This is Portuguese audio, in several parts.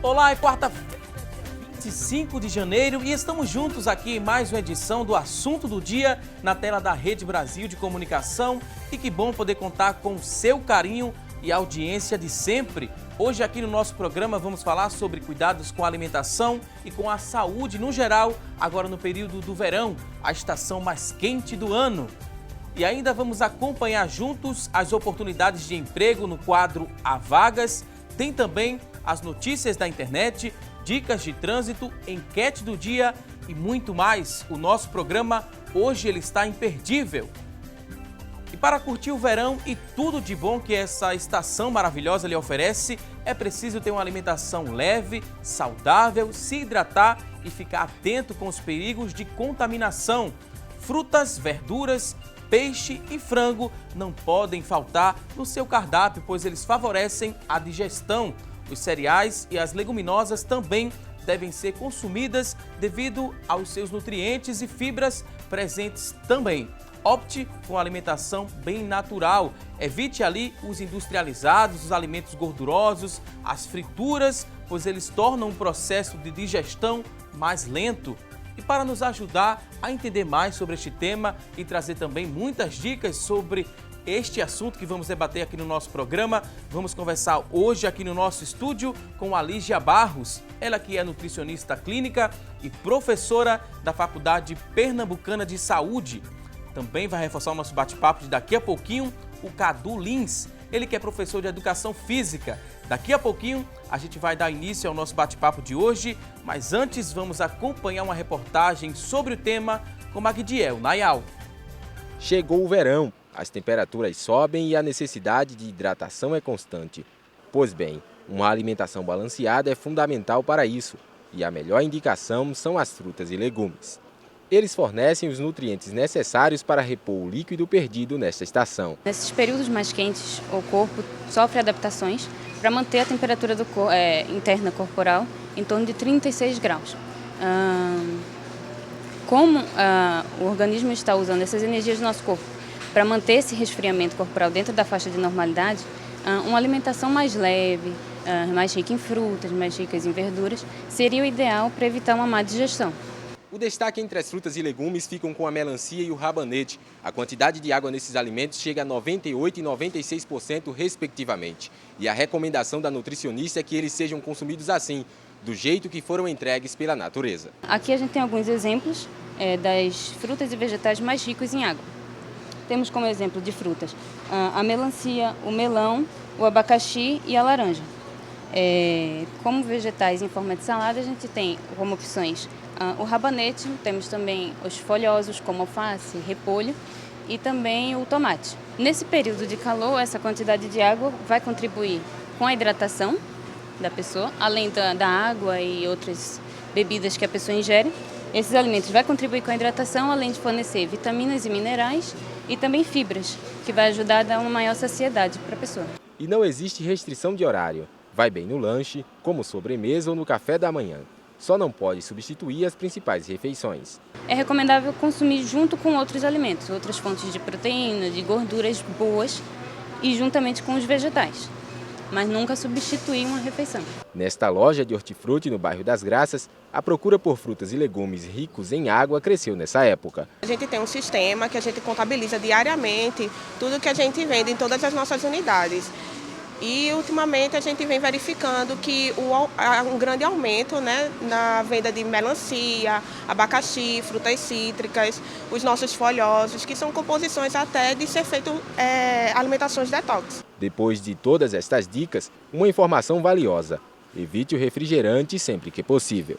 Olá, é quarta-feira, 25 de janeiro e estamos juntos aqui em mais uma edição do Assunto do Dia na tela da Rede Brasil de Comunicação e que bom poder contar com o seu carinho e a audiência de sempre. Hoje aqui no nosso programa vamos falar sobre cuidados com a alimentação e com a saúde no geral, agora no período do verão, a estação mais quente do ano. E ainda vamos acompanhar juntos as oportunidades de emprego no quadro Há Vagas. Tem também as notícias da internet, dicas de trânsito, enquete do dia e muito mais. O nosso programa hoje ele está imperdível. E para curtir o verão e tudo de bom que essa estação maravilhosa lhe oferece, é preciso ter uma alimentação leve, saudável, se hidratar e ficar atento com os perigos de contaminação. Frutas, verduras, peixe e frango não podem faltar no seu cardápio, pois eles favorecem a digestão. Os cereais e as leguminosas também devem ser consumidas devido aos seus nutrientes e fibras presentes também. Opte com alimentação bem natural. Evite ali os industrializados, os alimentos gordurosos, as frituras, pois eles tornam o processo de digestão mais lento. E para nos ajudar a entender mais sobre este tema e trazer também muitas dicas sobre este assunto que vamos debater aqui no nosso programa, vamos conversar hoje aqui no nosso estúdio com a Lígia Barros. Ela que é nutricionista clínica e professora da Faculdade Pernambucana de Saúde. Também vai reforçar o nosso bate-papo de daqui a pouquinho o Cadu Lins. Ele que é professor de Educação Física. Daqui a pouquinho a gente vai dar início ao nosso bate-papo de hoje, mas antes vamos acompanhar uma reportagem sobre o tema com Magdiel Nayal. Chegou o verão, as temperaturas sobem e a necessidade de hidratação é constante. Pois bem, uma alimentação balanceada é fundamental para isso, e a melhor indicação são as frutas e legumes. Eles fornecem os nutrientes necessários para repor o líquido perdido nesta estação. Nesses períodos mais quentes, o corpo sofre adaptações para manter a temperatura interna corporal em torno de 36 graus. Como o organismo está usando essas energias do nosso corpo para manter esse resfriamento corporal dentro da faixa de normalidade, uma alimentação mais leve, mais rica em frutas, mais rica em verduras, seria o ideal para evitar uma má digestão. O destaque entre as frutas e legumes ficam com a melancia e o rabanete. A quantidade de água nesses alimentos chega a 98% e 96% respectivamente. E a recomendação da nutricionista é que eles sejam consumidos assim, do jeito que foram entregues pela natureza. Aqui a gente tem alguns exemplos das frutas e vegetais mais ricos em água. Temos como exemplo de frutas a melancia, o melão, o abacaxi e a laranja. Como vegetais em forma de salada, a gente tem como opções o rabanete, temos também os folhosos como alface, repolho e também o tomate. Nesse período de calor, essa quantidade de água vai contribuir com a hidratação da pessoa, além da água e outras bebidas que a pessoa ingere. Esses alimentos vão contribuir com a hidratação, além de fornecer vitaminas e minerais e também fibras, que vai ajudar a dar uma maior saciedade para a pessoa. E não existe restrição de horário. Vai bem no lanche, como sobremesa ou no café da manhã. Só não pode substituir as principais refeições. É recomendável consumir junto com outros alimentos, outras fontes de proteína, de gorduras boas e juntamente com os vegetais, mas nunca substituir uma refeição. Nesta loja de hortifruti no bairro das Graças, a procura por frutas e legumes ricos em água cresceu nessa época. A gente tem um sistema que a gente contabiliza diariamente tudo que a gente vende em todas as nossas unidades. E, ultimamente, a gente vem verificando que há um grande aumento, né, na venda de melancia, abacaxi, frutas cítricas, os nossos folhosos, que são composições até de ser feito alimentações detox. Depois de todas estas dicas, uma informação valiosa. Evite o refrigerante sempre que possível.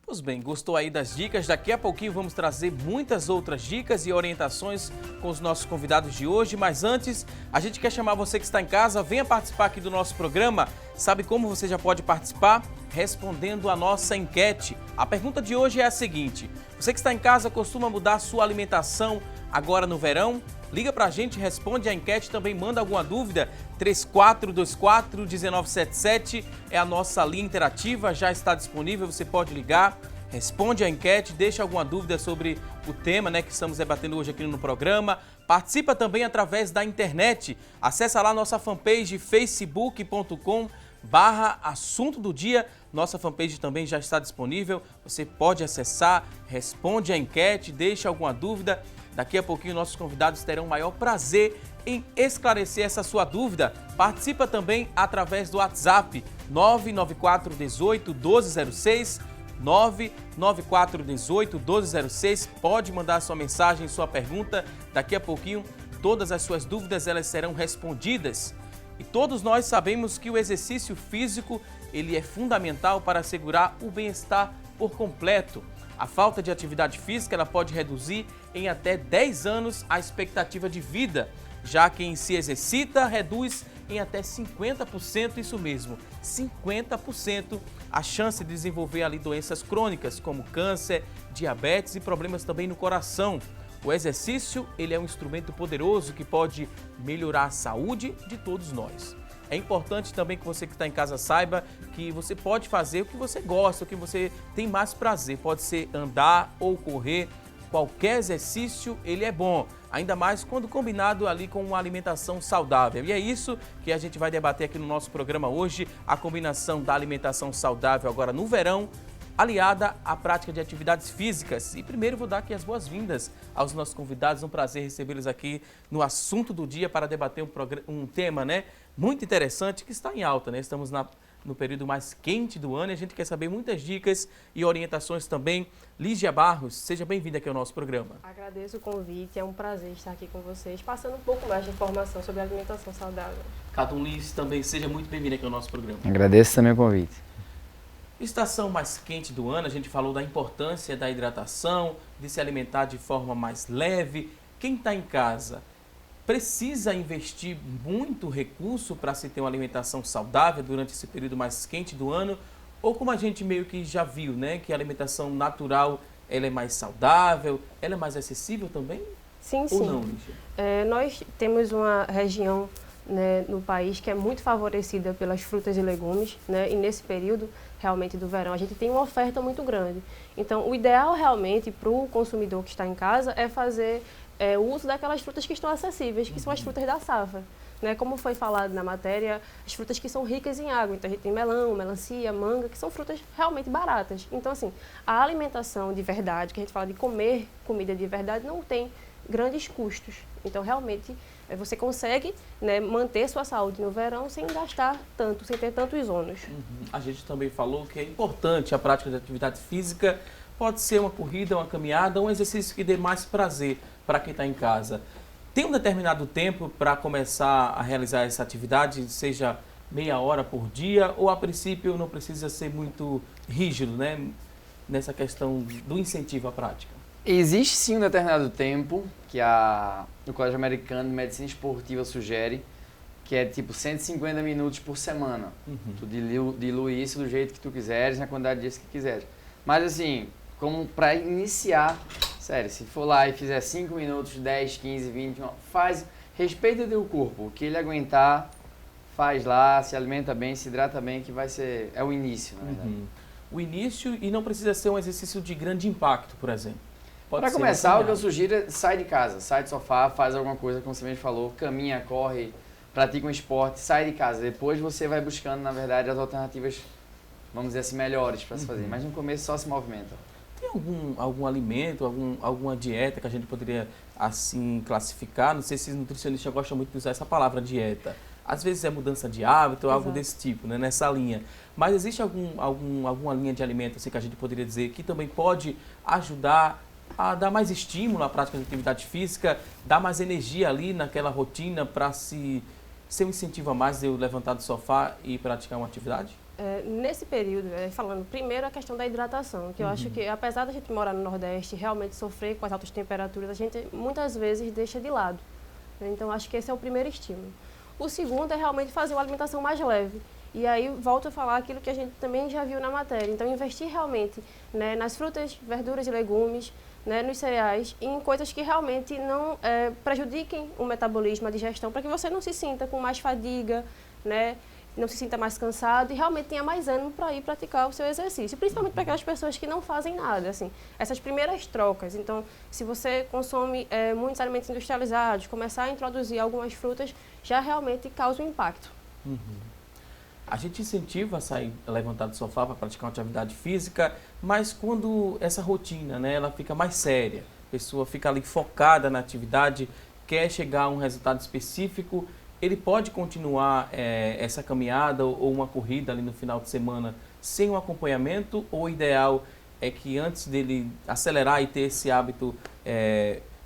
Pois bem, gostou aí das dicas? Daqui a pouquinho vamos trazer muitas outras dicas e orientações com os nossos convidados de hoje. Mas antes, a gente quer chamar você que está em casa, venha participar aqui do nosso programa. Sabe como você já pode participar? Respondendo a nossa enquete. A pergunta de hoje é a seguinte: você que está em casa costuma mudar a sua alimentação agora no verão? Liga pra gente, responde a enquete, também manda alguma dúvida. 3424-1977 é a nossa linha interativa, já está disponível, você pode ligar. Responde a enquete, deixa alguma dúvida sobre o tema, que estamos debatendo hoje aqui no programa. Participa também através da internet. Acesse lá nossa fanpage facebook.com youtube.com/assunto do dia. Nossa fanpage também já está disponível. Você pode acessar, responde a enquete, deixa alguma dúvida. Daqui a pouquinho nossos convidados terão o maior prazer em esclarecer essa sua dúvida. Participa também através do WhatsApp 994 18 1206. 994 18 1206. Pode mandar sua mensagem, sua pergunta. Daqui a pouquinho todas as suas dúvidas elas serão respondidas. E todos nós sabemos que o exercício físico ele é fundamental para assegurar o bem-estar por completo. A falta de atividade física ela pode reduzir em até 10 anos a expectativa de vida. Já quem se exercita reduz em até 50%, isso mesmo, 50% a chance de desenvolver ali doenças crônicas como câncer, diabetes e problemas também no coração. O exercício ele é um instrumento poderoso que pode melhorar a saúde de todos nós. É importante também que você que está em casa saiba que você pode fazer o que você gosta, o que você tem mais prazer. Pode ser andar ou correr. Qualquer exercício ele é bom, ainda mais quando combinado ali com uma alimentação saudável. E é isso que a gente vai debater aqui no nosso programa hoje, a combinação da alimentação saudável agora no verão, aliada à prática de atividades físicas. E primeiro vou dar aqui as boas-vindas aos nossos convidados, um prazer recebê-los aqui no Assunto do Dia para debater um tema, muito interessante que está em alta, Estamos no período mais quente do ano e a gente quer saber muitas dicas e orientações também. Lígia Barros, seja bem-vinda aqui ao nosso programa. Agradeço o convite, é um prazer estar aqui com vocês, passando um pouco mais de informação sobre a alimentação saudável. Cadum Liz também, seja muito bem-vinda aqui ao nosso programa. Agradeço também o convite. Estação mais quente do ano, a gente falou da importância da hidratação, de se alimentar de forma mais leve. Quem está em casa precisa investir muito recurso para se ter uma alimentação saudável durante esse período mais quente do ano? Ou como a gente meio que já viu, que a alimentação natural ela é mais saudável, ela é mais acessível também? Sim, ou sim. Não, Lígia? Nós temos uma região no país que é muito favorecida pelas frutas e legumes, e nesse período realmente do verão a gente tem uma oferta muito grande. Então o ideal realmente para o consumidor que está em casa é fazer o uso daquelas frutas que estão acessíveis, que são as frutas da safra. Como foi falado na matéria, as frutas que são ricas em água. Então a gente tem melão, melancia, manga, que são frutas realmente baratas. Então assim, a alimentação de verdade, que a gente fala de comer comida de verdade, não tem grandes custos. Então realmente você consegue manter sua saúde no verão sem gastar tanto, sem ter tantos ônus. A gente também falou que é importante a prática de atividade física. Pode ser uma corrida, uma caminhada, um exercício que dê mais prazer para quem está em casa. Tem um determinado tempo para começar a realizar essa atividade, seja meia hora por dia, ou a princípio não precisa ser muito rígido, nessa questão do incentivo à prática? Existe sim um determinado tempo que o Colégio Americano de Medicina Esportiva sugere, que é tipo 150 minutos por semana. Tu dilui isso do jeito que tu quiseres, na quantidade de dias que quiseres. Mas assim, como para iniciar, sério, se for lá e fizer 5 minutos, 10, 15, 20, respeita o teu corpo, o que ele aguentar, faz lá, se alimenta bem, se hidrata bem, que vai ser, é o início, na verdade. O início, e não precisa ser um exercício de grande impacto, por exemplo. Para começar, o que eu sugiro é sai de casa, sai do sofá, faz alguma coisa, como você mesmo falou, caminha, corre, pratica um esporte, sai de casa. Depois você vai buscando, na verdade, as alternativas, vamos dizer assim, melhores para se fazer. Mas no começo só se movimenta. Tem algum alimento, alguma dieta que a gente poderia, assim, classificar? Não sei se nutricionista gosta muito de usar essa palavra, dieta. Às vezes é mudança de hábito ou algo desse tipo, nessa linha. Mas existe alguma linha de alimento assim, que a gente poderia dizer que também pode ajudar a dar mais estímulo à prática de atividade física, dar mais energia ali naquela rotina para ser um incentivo a mais de eu levantar do sofá e praticar uma atividade? Nesse período, falando primeiro a questão da hidratação, que eu acho que apesar da gente morar no Nordeste e realmente sofrer com as altas temperaturas, a gente muitas vezes deixa de lado. Então acho que esse é o primeiro estímulo. O segundo é realmente fazer uma alimentação mais leve. E aí volto a falar aquilo que a gente também já viu na matéria. Então investir realmente nas frutas, verduras e legumes, nos cereais, em coisas que realmente não prejudiquem o metabolismo, a digestão, para que você não se sinta com mais fadiga, não se sinta mais cansado e realmente tenha mais ânimo para ir praticar o seu exercício. Principalmente para aquelas pessoas que não fazem nada, assim, essas primeiras trocas. Então, se você consome muitos alimentos industrializados, começar a introduzir algumas frutas, já realmente causa um impacto. A gente incentiva a sair, a levantar do sofá para praticar uma atividade física, mas quando essa rotina, né, ela fica mais séria, a pessoa fica ali focada na atividade, quer chegar a um resultado específico, ele pode continuar essa caminhada ou uma corrida ali no final de semana sem um acompanhamento, ou o ideal é que antes dele acelerar e ter esse hábito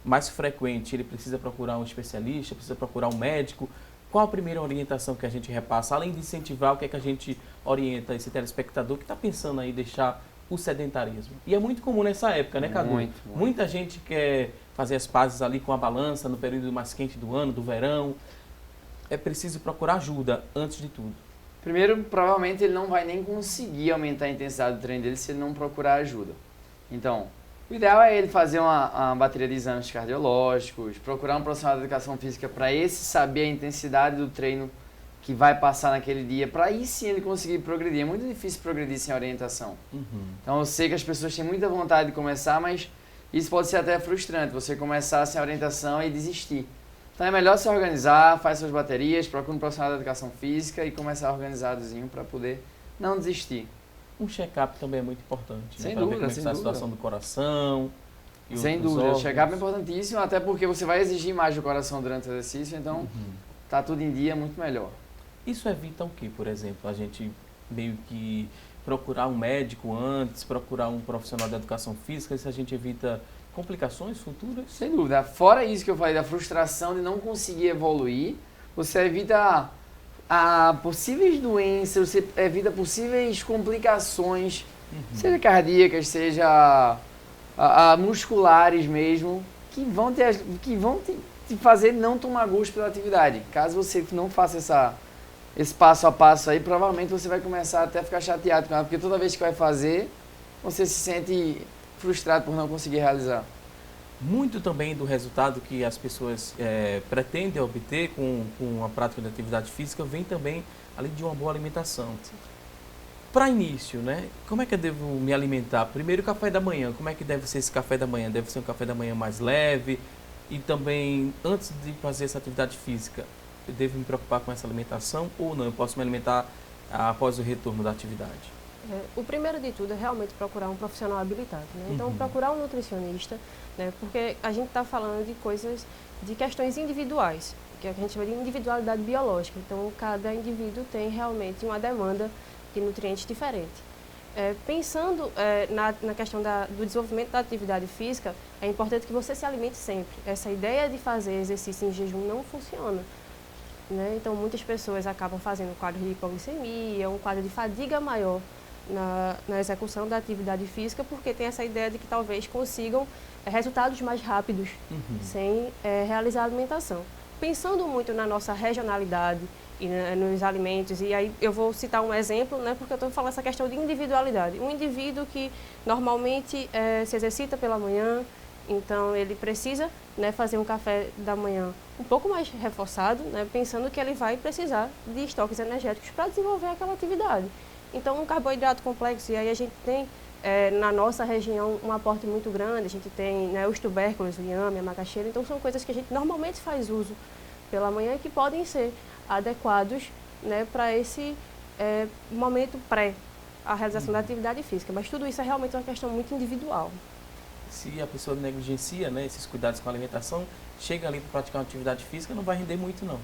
mais frequente, ele precisa procurar um especialista, precisa procurar um médico? Qual a primeira orientação que a gente repassa? Além de incentivar, o que é que a gente orienta esse telespectador que está pensando aí deixar o sedentarismo? E é muito comum nessa época, né, Cadu? Muito. Muita gente quer fazer as pazes ali com a balança no período mais quente do ano, do verão. É preciso procurar ajuda antes de tudo. Primeiro, provavelmente ele não vai nem conseguir aumentar a intensidade do treino dele se ele não procurar ajuda. Então, o ideal é ele fazer uma bateria de exames cardiológicos, procurar um profissional de educação física para esse saber a intensidade do treino que vai passar naquele dia, para aí sim ele conseguir progredir. É muito difícil progredir sem orientação. Então eu sei que as pessoas têm muita vontade de começar, mas isso pode ser até frustrante, você começar sem orientação e desistir. Então é melhor se organizar, faz suas baterias, procura um profissional de educação física e começar organizadozinho para poder não desistir. Um check-up também é muito importante, Sem né? Para ver dúvida, como é que sem está a dúvida. situação do coração e Sem outros dúvida, o órgãos. check-up é importantíssimo, até porque você vai exigir mais do coração durante o exercício, então tá tudo em dia, muito melhor. Isso evita o que, por exemplo? A gente meio que procurar um médico antes, procurar um profissional de educação física, se a gente evita complicações futuras? Sem dúvida. Fora isso que eu falei da frustração de não conseguir evoluir, você evita possíveis doenças, você evita possíveis complicações, seja cardíacas, seja musculares mesmo, que vão te fazer não tomar gosto pela atividade. Caso você não faça esse passo a passo aí, provavelmente você vai começar até a ficar chateado com ela, porque toda vez que vai fazer, você se sente frustrado por não conseguir realizar. Muito também do resultado que as pessoas pretendem obter com a prática de atividade física vem também ali de uma boa alimentação. Para início, né? Como é que eu devo me alimentar? Primeiro, o café da manhã. Como é que deve ser esse café da manhã? Deve ser um café da manhã mais leve? E também, antes de fazer essa atividade física, eu devo me preocupar com essa alimentação ou não? Eu posso me alimentar após o retorno da atividade? O primeiro de tudo é realmente procurar um profissional habilitado, né? Então, procurar um nutricionista, né? Porque a gente está falando de questões individuais, que a gente chama de individualidade biológica. Então, cada indivíduo tem realmente uma demanda de nutrientes diferente. Pensando na questão do desenvolvimento da atividade física, é importante que você se alimente sempre. Essa ideia de fazer exercício em jejum não funciona, né? Então, muitas pessoas acabam fazendo um quadro de hipoglicemia, um quadro de fadiga maior na execução da atividade física, porque tem essa ideia de que talvez consigam resultados mais rápidos sem realizar a alimentação. Pensando muito na nossa regionalidade e nos alimentos, e aí eu vou citar um exemplo, né, porque eu estou falando essa questão de individualidade. Um indivíduo que normalmente se exercita pela manhã, então ele precisa, né, fazer um café da manhã um pouco mais reforçado, né, pensando que ele vai precisar de estoques energéticos para desenvolver aquela atividade. Então, um carboidrato complexo, e aí a gente tem na nossa região um aporte muito grande, a gente tem, né, os tubérculos, o inhame, a macaxeira, então são coisas que a gente normalmente faz uso pela manhã e que podem ser adequados, né, para esse momento pré a realização da atividade física, mas tudo isso é realmente uma questão muito individual. Se a pessoa negligencia, né, esses cuidados com a alimentação, chega ali para praticar uma atividade física, não vai render muito não.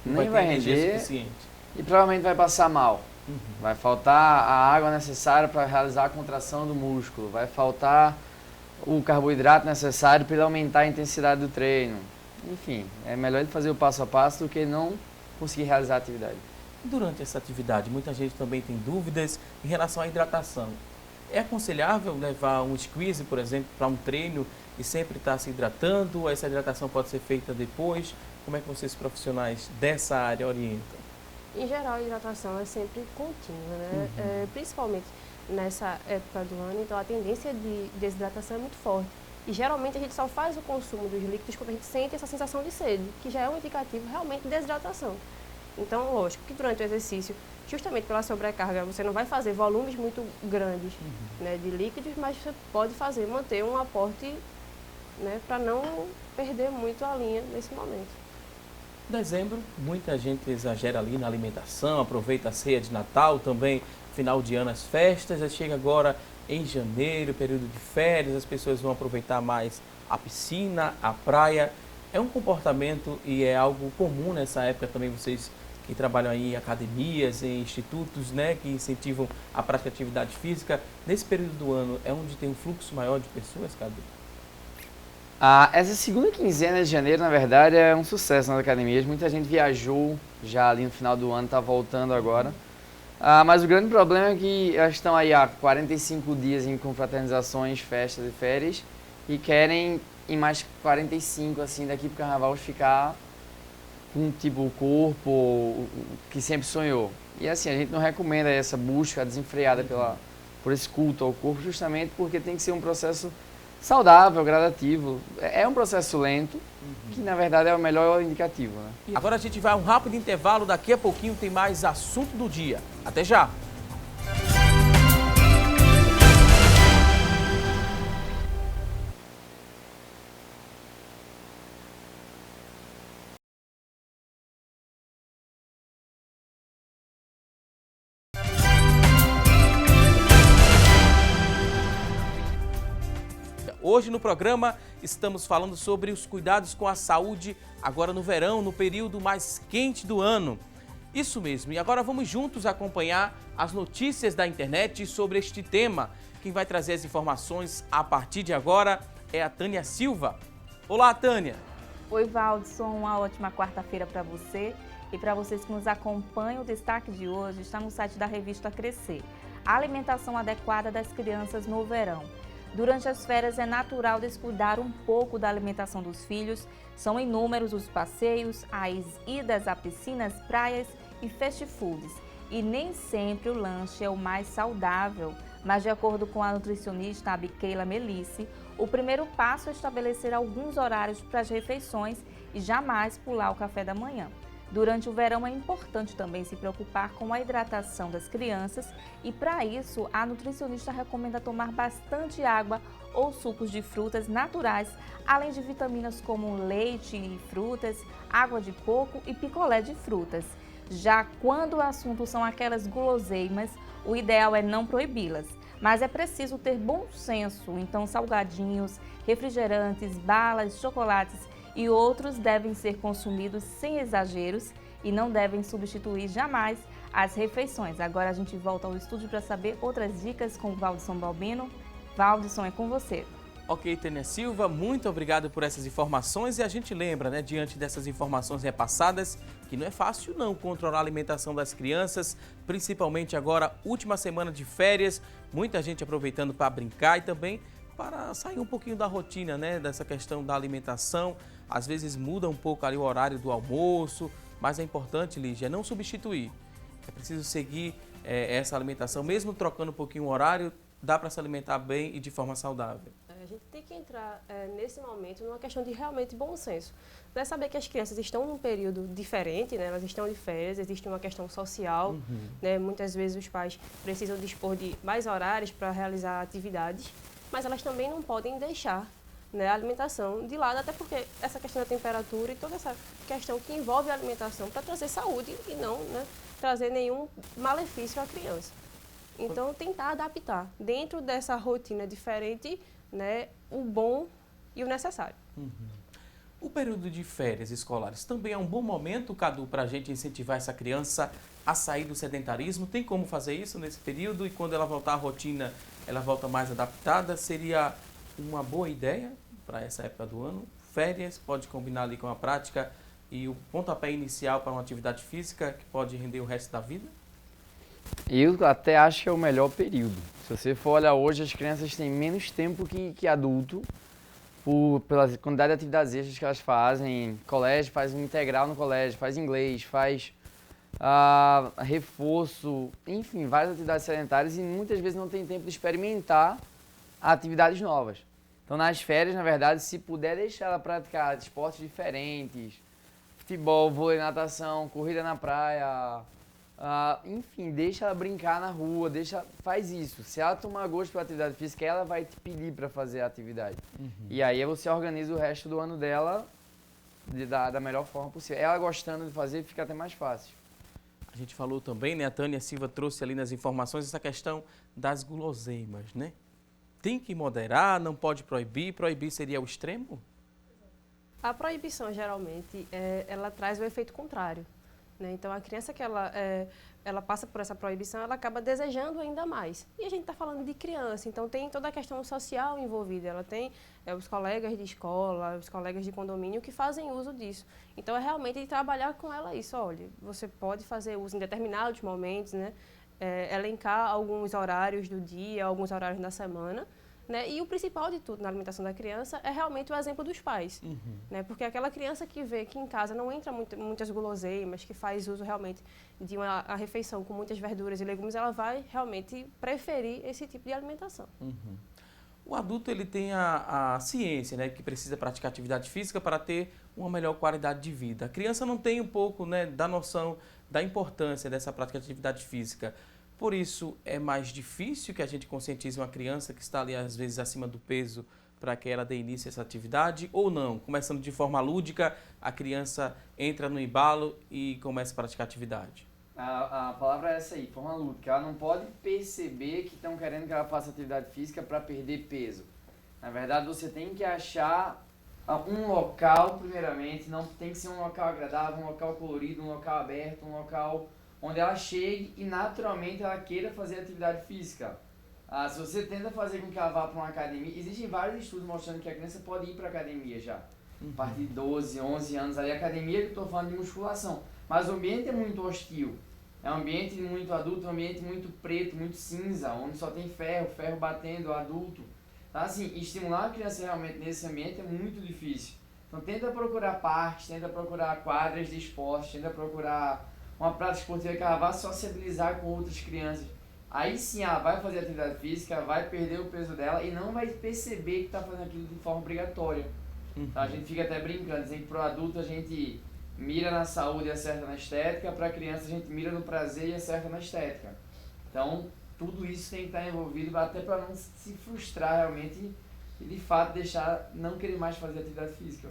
Nem vai ter energia render suficiente. e provavelmente vai passar mal. Vai faltar a água necessária para realizar a contração do músculo, vai faltar o carboidrato necessário para ele aumentar a intensidade do treino. Enfim, é melhor ele fazer o passo a passo do que não conseguir realizar a atividade. Durante essa atividade, muita gente também tem dúvidas em relação à hidratação. É aconselhável levar um squeeze, por exemplo, para um treino e sempre estar se hidratando? Ou essa hidratação pode ser feita depois? Como é que vocês profissionais dessa área orientam? Em geral, a hidratação é sempre contínua, né? Principalmente nessa época do ano, então a tendência de desidratação é muito forte. E geralmente a gente só faz o consumo dos líquidos quando a gente sente essa sensação de sede, que já é um indicativo realmente de desidratação. Então, lógico que durante o exercício, justamente pela sobrecarga, você não vai fazer volumes muito grandes, né, de líquidos, mas você pode manter um aporte, né, para não perder muito a linha nesse momento. Dezembro, muita gente exagera ali na alimentação, aproveita a ceia de Natal, também final de ano as festas, já chega agora em janeiro, período de férias, as pessoas vão aproveitar mais a piscina, a praia. É um comportamento e é algo comum nessa época também, vocês que trabalham aí em academias, em institutos, né, que incentivam a prática de atividade física. Nesse período do ano é onde tem um fluxo maior de pessoas, Cadu? Essa segunda quinzena de janeiro, na verdade, é um sucesso nas academias. Muita gente viajou já ali no final do ano, está voltando agora. Mas o grande problema é que elas estão aí há 45 dias em confraternizações, festas e férias e querem em mais 45, assim, daqui pro carnaval ficar com tipo o corpo que sempre sonhou. E assim, a gente não recomenda essa busca desenfreada por esse culto ao corpo, justamente porque tem que ser um processo saudável, gradativo. É um processo lento, que na verdade é o melhor indicativo, né? Agora a gente vai a um rápido intervalo, daqui a pouquinho tem mais assunto do dia. Até já! Hoje no programa estamos falando sobre os cuidados com a saúde agora no verão, no período mais quente do ano. Isso mesmo, e agora vamos juntos acompanhar as notícias da internet sobre este tema. Quem vai trazer as informações a partir de agora é a Tânia Silva. Olá, Tânia! Oi, Valdson, uma ótima quarta-feira para você e para vocês que nos acompanham. O destaque de hoje está no site da revista Crescer. A alimentação adequada das crianças no verão. Durante as férias é natural descuidar um pouco da alimentação dos filhos. São inúmeros os passeios, as idas a piscinas, praias e fast foods. E nem sempre o lanche é o mais saudável. Mas de acordo com a nutricionista Abiqueila Melice, o primeiro passo é estabelecer alguns horários para as refeições e jamais pular o café da manhã. Durante o verão é importante também se preocupar com a hidratação das crianças e, para isso, a nutricionista recomenda tomar bastante água ou sucos de frutas naturais, além de vitaminas como leite e frutas, água de coco e picolé de frutas. Já quando o assunto são aquelas guloseimas, o ideal é não proibi-las, mas é preciso ter bom senso, então salgadinhos, refrigerantes, balas, chocolates e outros devem ser consumidos sem exageros e não devem substituir jamais as refeições. Agora a gente volta ao estúdio para saber outras dicas com o Valdson Balbino. Valdson, é com você. Ok, Tânia Silva, muito obrigado por essas informações e a gente lembra, né, diante dessas informações repassadas, que não é fácil não controlar a alimentação das crianças, principalmente agora, última semana de férias, muita gente aproveitando para brincar e também para sair um pouquinho da rotina, né, dessa questão da alimentação. Às vezes muda um pouco ali o horário do almoço, mas é importante, Lígia, não substituir. É preciso seguir essa alimentação, mesmo trocando um pouquinho o horário, dá para se alimentar bem e de forma saudável. A gente tem que entrar nesse momento numa questão de realmente bom senso. Não é saber que as crianças estão num período diferente, né? Elas estão de férias, existe uma questão social, né? Muitas vezes os pais precisam dispor de mais horários para realizar atividades, mas elas também não podem deixar, né, a alimentação de lado, até porque essa questão da temperatura e toda essa questão que envolve a alimentação para trazer saúde e não, né, trazer nenhum malefício à criança. Então, tentar adaptar dentro dessa rotina diferente, né, o bom e o necessário. O período de férias escolares também é um bom momento, Cadu, para a gente incentivar essa criança a sair do sedentarismo. Tem como fazer isso nesse período e quando ela voltar à rotina, ela volta mais adaptada? Seria uma boa ideia para essa época do ano? Férias, pode combinar ali com a prática e o pontapé inicial para uma atividade física que pode render o resto da vida? Eu até acho que é o melhor período. Se você for olhar hoje, as crianças têm menos tempo que adulto, pela quantidade de atividades extras que elas fazem. Colégio, faz um integral no colégio, faz inglês, faz reforço, enfim, várias atividades sedentárias e muitas vezes não tem tempo de experimentar atividades novas. Então, nas férias, na verdade, se puder deixar ela praticar esportes diferentes, futebol, vôlei, natação, corrida na praia, enfim, deixa ela brincar na rua, faz isso. Se ela tomar gosto pela atividade física, ela vai te pedir para fazer a atividade. E aí você organiza o resto do ano dela da melhor forma possível. Ela gostando de fazer, fica até mais fácil. A gente falou também, né, a Tânia Silva trouxe ali nas informações essa questão das guloseimas, né? Tem que moderar, não pode proibir, proibir seria o extremo? A proibição, geralmente, ela traz o efeito contrário, né? Então, a criança que ela passa por essa proibição, ela acaba desejando ainda mais. E a gente está falando de criança, então tem toda a questão social envolvida. Ela tem os colegas de escola, os colegas de condomínio que fazem uso disso. Então, é realmente trabalhar com ela isso. Olha, você pode fazer uso em determinados momentos, né? Elencar alguns horários do dia, alguns horários da semana, né? E o principal de tudo na alimentação da criança é realmente o exemplo dos pais. Né? Porque aquela criança que vê que em casa não entra muitas guloseimas, que faz uso realmente de uma refeição com muitas verduras e legumes, ela vai realmente preferir esse tipo de alimentação. O adulto ele tem a ciência, né, que precisa praticar atividade física para ter uma melhor qualidade de vida. A criança não tem um pouco, né, da noção da importância dessa prática de atividade física. Por isso, é mais difícil que a gente conscientize uma criança que está ali, às vezes, acima do peso, para que ela dê início a essa atividade, ou não? Começando de forma lúdica, a criança entra no embalo e começa a praticar atividade. A palavra é essa aí, forma lúdica. Ela não pode perceber que estão querendo que ela faça atividade física para perder peso. Na verdade, você tem que achar um local, primeiramente, não tem que ser um local agradável, um local colorido, um local aberto, um local onde ela chegue e naturalmente ela queira fazer atividade física. Se você tenta fazer com que ela vá para uma academia, existem vários estudos mostrando que a criança pode ir para a academia já. A partir de 12, 11 anos, ali a academia, que eu estou falando de musculação. Mas o ambiente é muito hostil. É um ambiente muito adulto, um ambiente muito preto, muito cinza, onde só tem ferro batendo, adulto. Então, assim, estimular a criança realmente nesse ambiente é muito difícil. Então, tenta procurar parques, tenta procurar quadras de esporte, tenta procurar uma prática esportiva que ela vá sociabilizar com outras crianças. Aí sim ela vai fazer atividade física, vai perder o peso dela e não vai perceber que está fazendo aquilo de forma obrigatória. Então, a gente fica até brincando, dizendo que para o adulto a gente mira na saúde e acerta na estética, para a criança a gente mira no prazer e acerta na estética. Então, tudo isso tem que estar envolvido até para não se frustrar realmente e de fato deixar, não querer mais fazer atividade física.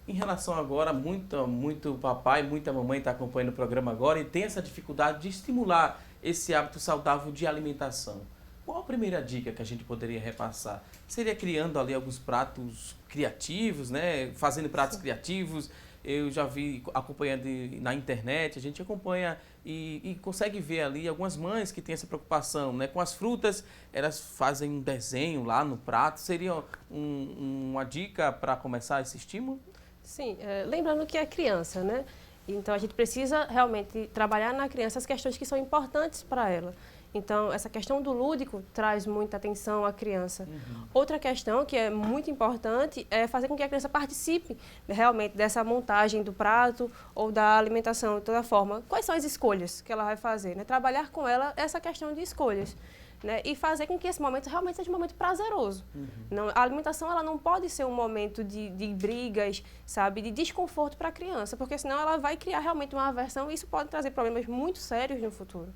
Em relação agora, muito papai, muita mamãe está acompanhando o programa agora e tem essa dificuldade de estimular esse hábito saudável de alimentação. Qual a primeira dica que a gente poderia repassar? Seria criando ali alguns pratos criativos, né? Fazendo pratos criativos. Eu já vi acompanhando na internet, a gente acompanha e consegue ver ali algumas mães que têm essa preocupação, né? Com as frutas, elas fazem um desenho lá no prato. Seria uma dica para começar esse estímulo? Sim, lembrando que é criança, né? Então, a gente precisa realmente trabalhar na criança as questões que são importantes para ela. Então, essa questão do lúdico traz muita atenção à criança. Outra questão que é muito importante é fazer com que a criança participe realmente dessa montagem do prato ou da alimentação de toda forma. Quais são as escolhas que ela vai fazer? Né? Trabalhar com ela essa questão de escolhas. Né? E fazer com que esse momento realmente seja um momento prazeroso. Não, a alimentação ela não pode ser um momento de brigas, sabe, de desconforto para a criança, porque senão ela vai criar realmente uma aversão e isso pode trazer problemas muito sérios no futuro.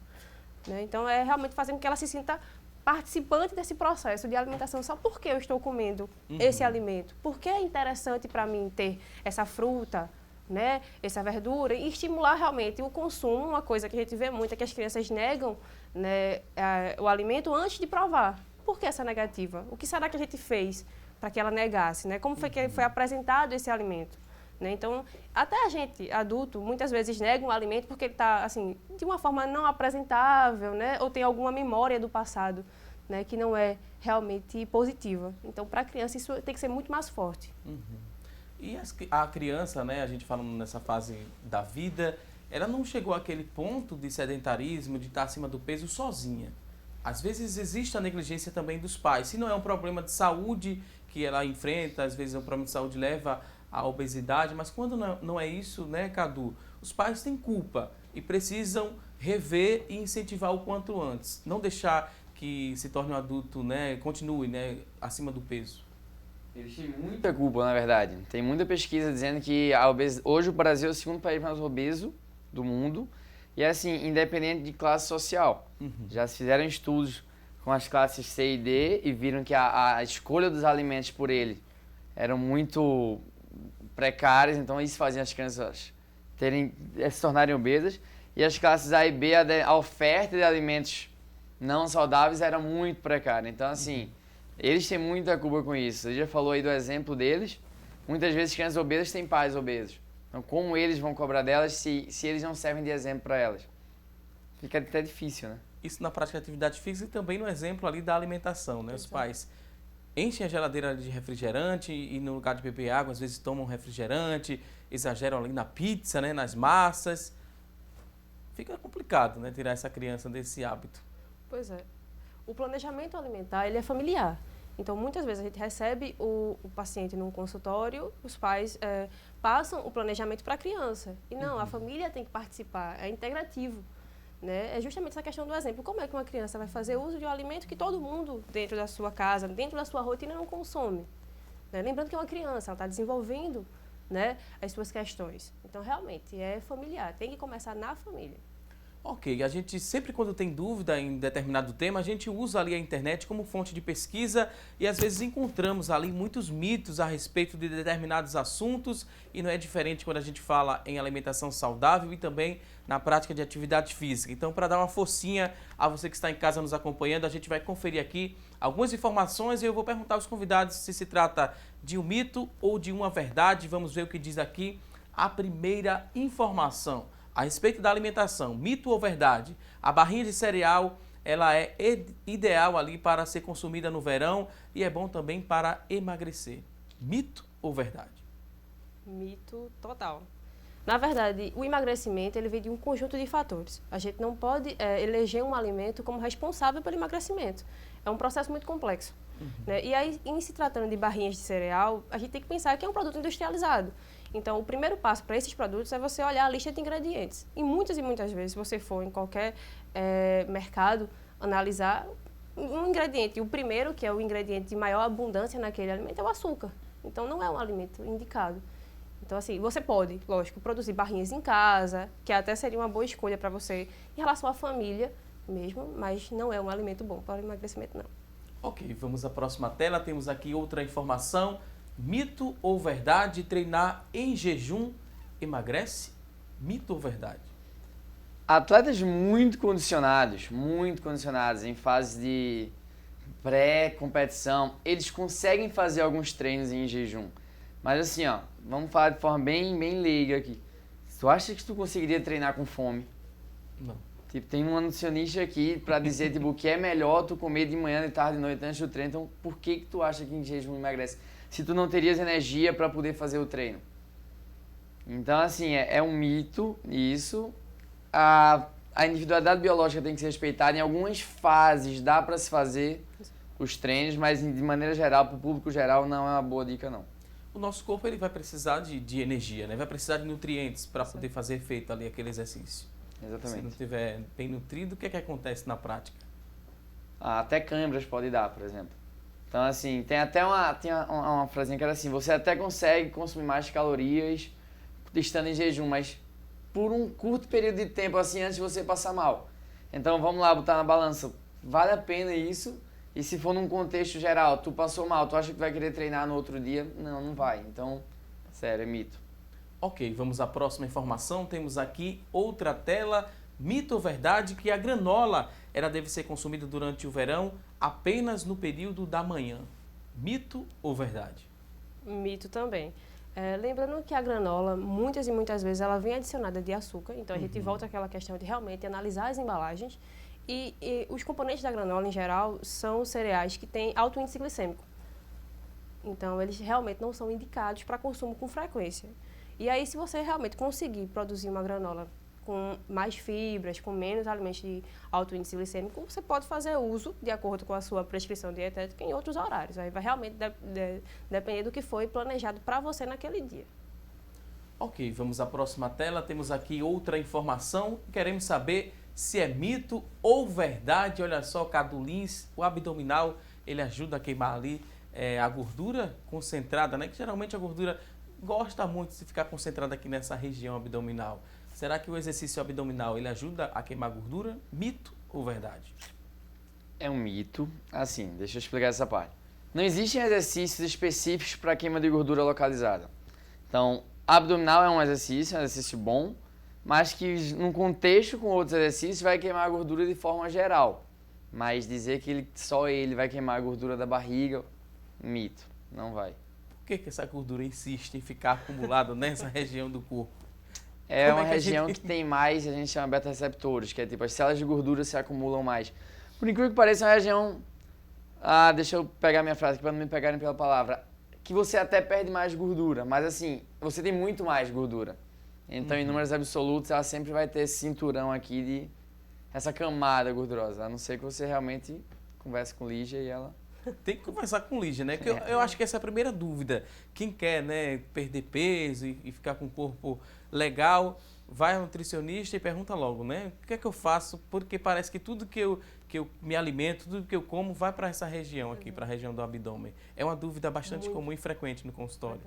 Né? Então, é realmente fazer com que ela se sinta participante desse processo de alimentação. Só porque eu estou comendo esse alimento, porque é interessante para mim ter essa fruta, né, essa verdura, e estimular realmente o consumo. Uma coisa que a gente vê muito é que as crianças negam, né, o alimento antes de provar. Por que essa negativa? O que será que a gente fez para que ela negasse? Né? Como foi que foi apresentado esse alimento? Né? Então, até a gente, adulto, muitas vezes nega um alimento porque ele está, assim, de uma forma não apresentável, né? Ou tem alguma memória do passado, né, que não é realmente positiva. Então, para a criança, isso tem que ser muito mais forte. E a criança, né, a gente falando nessa fase da vida, ela não chegou àquele ponto de sedentarismo, de estar acima do peso sozinha. Às vezes existe a negligência também dos pais. Se não é um problema de saúde que ela enfrenta, às vezes é um problema de saúde leva à obesidade, mas quando não é isso, né, Cadu, os pais têm culpa e precisam rever e incentivar o quanto antes. Não deixar que se torne um adulto, né, continue, né, acima do peso. Existe muita culpa, na verdade. Tem muita pesquisa dizendo que hoje o Brasil é o segundo país mais obeso do mundo. E é assim, independente de classe social. Já se fizeram estudos com as classes C e D e viram que a escolha dos alimentos por ele eram muito precárias, então isso fazia as crianças se tornarem obesas. E as classes A e B, a oferta de alimentos não saudáveis era muito precária. Então, assim, eles têm muita culpa com isso. Você já falou aí do exemplo deles. Muitas vezes crianças obesas têm pais obesos. Então, como eles vão cobrar delas se eles não servem de exemplo para elas? Fica até difícil, né? Isso na prática de atividade física e também no exemplo ali da alimentação, né? Os pais enchem a geladeira de refrigerante e no lugar de beber água, às vezes tomam refrigerante, exageram ali na pizza, né? Nas massas. Fica complicado, né? Tirar essa criança desse hábito. Pois é. O planejamento alimentar, ele é familiar. Então, muitas vezes a gente recebe o paciente num consultório, os pais passam o planejamento para a criança. E não, a família tem que participar, é integrativo. Né? É justamente essa questão do exemplo. Como é que uma criança vai fazer uso de um alimento que todo mundo dentro da sua casa, dentro da sua rotina, não consome? Né? Lembrando que é uma criança, ela está desenvolvendo, né, as suas questões. Então, realmente, é familiar, tem que começar na família. Ok, a gente sempre quando tem dúvida em determinado tema, a gente usa ali a internet como fonte de pesquisa e às vezes encontramos ali muitos mitos a respeito de determinados assuntos e não é diferente quando a gente fala em alimentação saudável e também na prática de atividade física. Então, para dar uma forcinha a você que está em casa nos acompanhando, a gente vai conferir aqui algumas informações e eu vou perguntar aos convidados se trata de um mito ou de uma verdade. Vamos ver o que diz aqui a primeira informação. A respeito da alimentação, mito ou verdade? A barrinha de cereal, ela é ideal ali para ser consumida no verão e é bom também para emagrecer. Mito ou verdade? Mito total. Na verdade, o emagrecimento ele vem de um conjunto de fatores. A gente não pode eleger um alimento como responsável pelo emagrecimento. É um processo muito complexo. Né? E aí, em se tratando de barrinhas de cereal, a gente tem que pensar que é um produto industrializado. Então, o primeiro passo para esses produtos é você olhar a lista de ingredientes. E muitas vezes, se você for em qualquer mercado, analisar um ingrediente. E o primeiro, que é o ingrediente de maior abundância naquele alimento, é o açúcar. Então, não é um alimento indicado. Então, assim, você pode, lógico, produzir barrinhas em casa, que até seria uma boa escolha para você em relação à família mesmo, mas não é um alimento bom para o emagrecimento, não. Ok, vamos à próxima tela. Temos aqui outra informação. Mito ou verdade, treinar em jejum emagrece? Mito ou verdade? Atletas muito condicionados em fase de pré-competição, eles conseguem fazer alguns treinos em jejum. Mas assim, ó, vamos falar de forma bem leiga aqui. Tu acha que tu conseguiria treinar com fome? Não. Tipo, tem uma nutricionista aqui pra dizer tipo, que é melhor tu comer de manhã, de tarde, de noite antes do treino. Então, por que tu acha que em jejum emagrece? Se tu não terias energia para poder fazer o treino. Então, assim, é um mito isso. A individualidade biológica tem que ser respeitada. Em algumas fases dá para se fazer os treinos, mas de maneira geral, para o público geral, não é uma boa dica, não. O nosso corpo ele vai precisar de energia, né? Vai precisar de nutrientes para poder fazer efeito ali aquele exercício. Exatamente. Se não estiver bem nutrido, o que é que acontece na prática? Até câimbras pode dar, por exemplo. Então, assim, tem até uma frasinha que era assim, você até consegue consumir mais calorias estando em jejum, mas por um curto período de tempo, assim, antes de você passar mal. Então, vamos lá, botar na balança. Vale a pena isso? E se for num contexto geral, tu passou mal, tu acha que tu vai querer treinar no outro dia? Não, não vai. Então, sério, é mito. Ok, vamos à próxima informação. Temos aqui outra tela. Mito ou verdade que a granola ela deve ser consumida durante o verão apenas no período da manhã? Mito ou verdade? Mito também. Lembrando que a granola, muitas e muitas vezes, ela vem adicionada de açúcar. Então, a gente volta àquela questão de realmente analisar as embalagens. E os componentes da granola, em geral, são cereais que têm alto índice glicêmico. Então, eles realmente não são indicados para consumo com frequência. E aí, se você realmente conseguir produzir uma granola com mais fibras, com menos alimentos de alto índice glicêmico, você pode fazer uso, de acordo com a sua prescrição dietética, em outros horários. Aí vai realmente depender do que foi planejado para você naquele dia. Ok, vamos à próxima tela. Temos aqui outra informação. Queremos saber se é mito ou verdade. Olha só, Cadulins, o abdominal, ele ajuda a queimar ali a gordura concentrada, né? Que geralmente a gordura gosta muito de ficar concentrada aqui nessa região abdominal. Será que o exercício abdominal ele ajuda a queimar gordura? Mito ou verdade? É um mito. Assim, deixa eu explicar essa parte. Não existem exercícios específicos para queima de gordura localizada. Então, abdominal é um exercício bom, mas que num contexto com outros exercícios vai queimar a gordura de forma geral. Mas dizer que só ele vai queimar a gordura da barriga, mito, não vai. Por que essa gordura insiste em ficar acumulada nessa região do corpo? É Como uma que a região gente- que tem mais, a gente chama beta-receptores, que é tipo, as células de gordura se acumulam mais. Por incrível que pareça, é uma região... deixa eu pegar minha frase aqui para não me pegarem pela palavra. Que você até perde mais gordura, mas assim, você tem muito mais gordura. Então, em números absolutos, ela sempre vai ter esse cinturão aqui de... essa camada gordurosa, a não ser que você realmente converse com Lígia e ela... Tem que conversar com Lígia, né? Que eu acho que essa é a primeira dúvida. Quem quer, né, perder peso e ficar com um corpo legal, vai ao nutricionista e pergunta logo, né? O que é que eu faço? Porque parece que tudo que eu me alimento, tudo que eu como, vai para essa região aqui, para a região do abdômen. É uma dúvida bastante comum e frequente no consultório.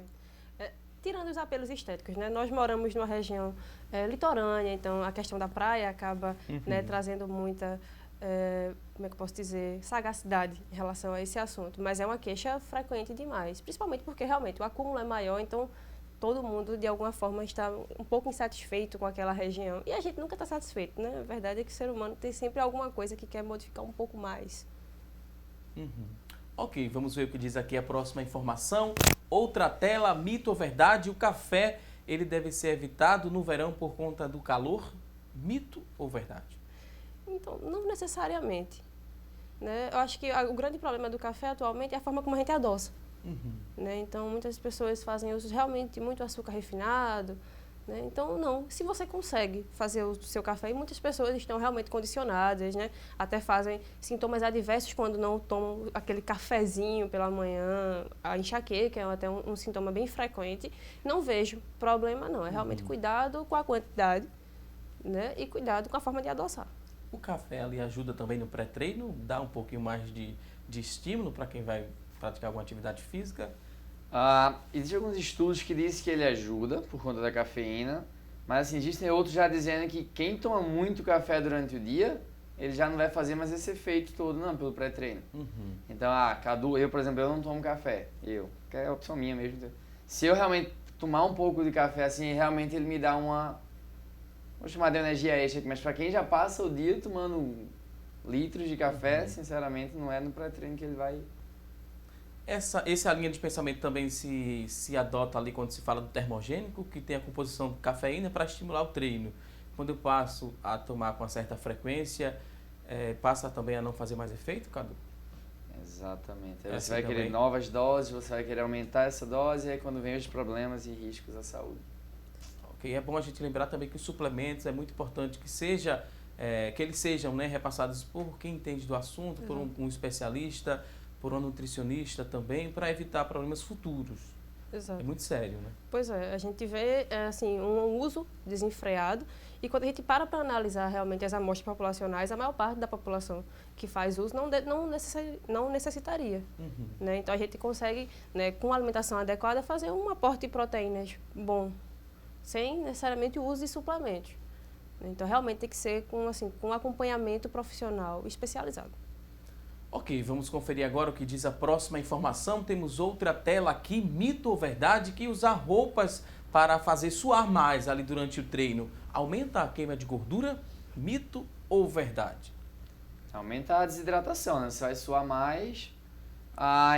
Tirando os apelos estéticos, né? Nós moramos numa região litorânea, então a questão da praia acaba né, trazendo muita, como é que eu posso dizer, sagacidade em relação a esse assunto. Mas é uma queixa frequente demais, principalmente porque realmente o acúmulo é maior, então todo mundo de alguma forma está um pouco insatisfeito com aquela região. E a gente nunca está satisfeito, né? A verdade é que o ser humano tem sempre alguma coisa que quer modificar um pouco mais. Ok, vamos ver o que diz aqui a próxima informação. Outra tela, mito ou verdade, o café ele deve ser evitado no verão por conta do calor? Mito ou verdade? Então, não necessariamente. Né? Eu acho que o grande problema do café atualmente é a forma como a gente adoça. Né? Então, muitas pessoas fazem uso realmente de muito açúcar refinado. Né? Então, não. Se você consegue fazer o seu café, e muitas pessoas estão realmente condicionadas, né? Até fazem sintomas adversos quando não tomam aquele cafezinho pela manhã, a enxaqueca é até um sintoma bem frequente. Não vejo problema, não. É realmente cuidado com a quantidade, né? E cuidado com a forma de adoçar. O café ali ajuda também no pré-treino, dá um pouquinho mais de estímulo para quem vai praticar alguma atividade física? Existem alguns estudos que dizem que ele ajuda por conta da cafeína, mas assim, existem outros já dizendo que quem toma muito café durante o dia, ele já não vai fazer mais esse efeito todo, não, pelo pré-treino. Então, Cadu, eu, por exemplo, eu não tomo café, que é a opção minha mesmo. Se eu realmente tomar um pouco de café, assim, realmente ele me dá uma, vou chamar de energia extra, mas para quem já passa o dia tomando litros de café, sinceramente, não é no pré-treino que ele vai... Essa linha de pensamento também se adota ali quando se fala do termogênico, que tem a composição de cafeína para estimular o treino. Quando eu passo a tomar com uma certa frequência, passa também a não fazer mais efeito, Cadu? Exatamente. Aí Assim você vai também. querer novas doses, você vai querer aumentar essa dose, e aí quando vem os problemas e riscos à saúde. Ok, é bom a gente lembrar também que os suplementos é muito importante que eles sejam, né, repassados por quem entende do assunto, por um especialista, por um nutricionista também, para evitar problemas futuros. Exato. É muito sério, né? Pois é, a gente vê assim, um uso desenfreado e quando a gente para analisar realmente as amostras populacionais, a maior parte da população que faz uso não necessitaria. Né? Então a gente consegue, né, com a alimentação adequada, fazer um aporte de proteínas bom, sem necessariamente o uso de suplementos. Então realmente tem que ser com um acompanhamento profissional especializado. Ok, vamos conferir agora o que diz a próxima informação. Temos outra tela aqui, mito ou verdade, que usar roupas para fazer suar mais ali durante o treino aumenta a queima de gordura? Mito ou verdade? Aumenta a desidratação, né? Você vai suar mais.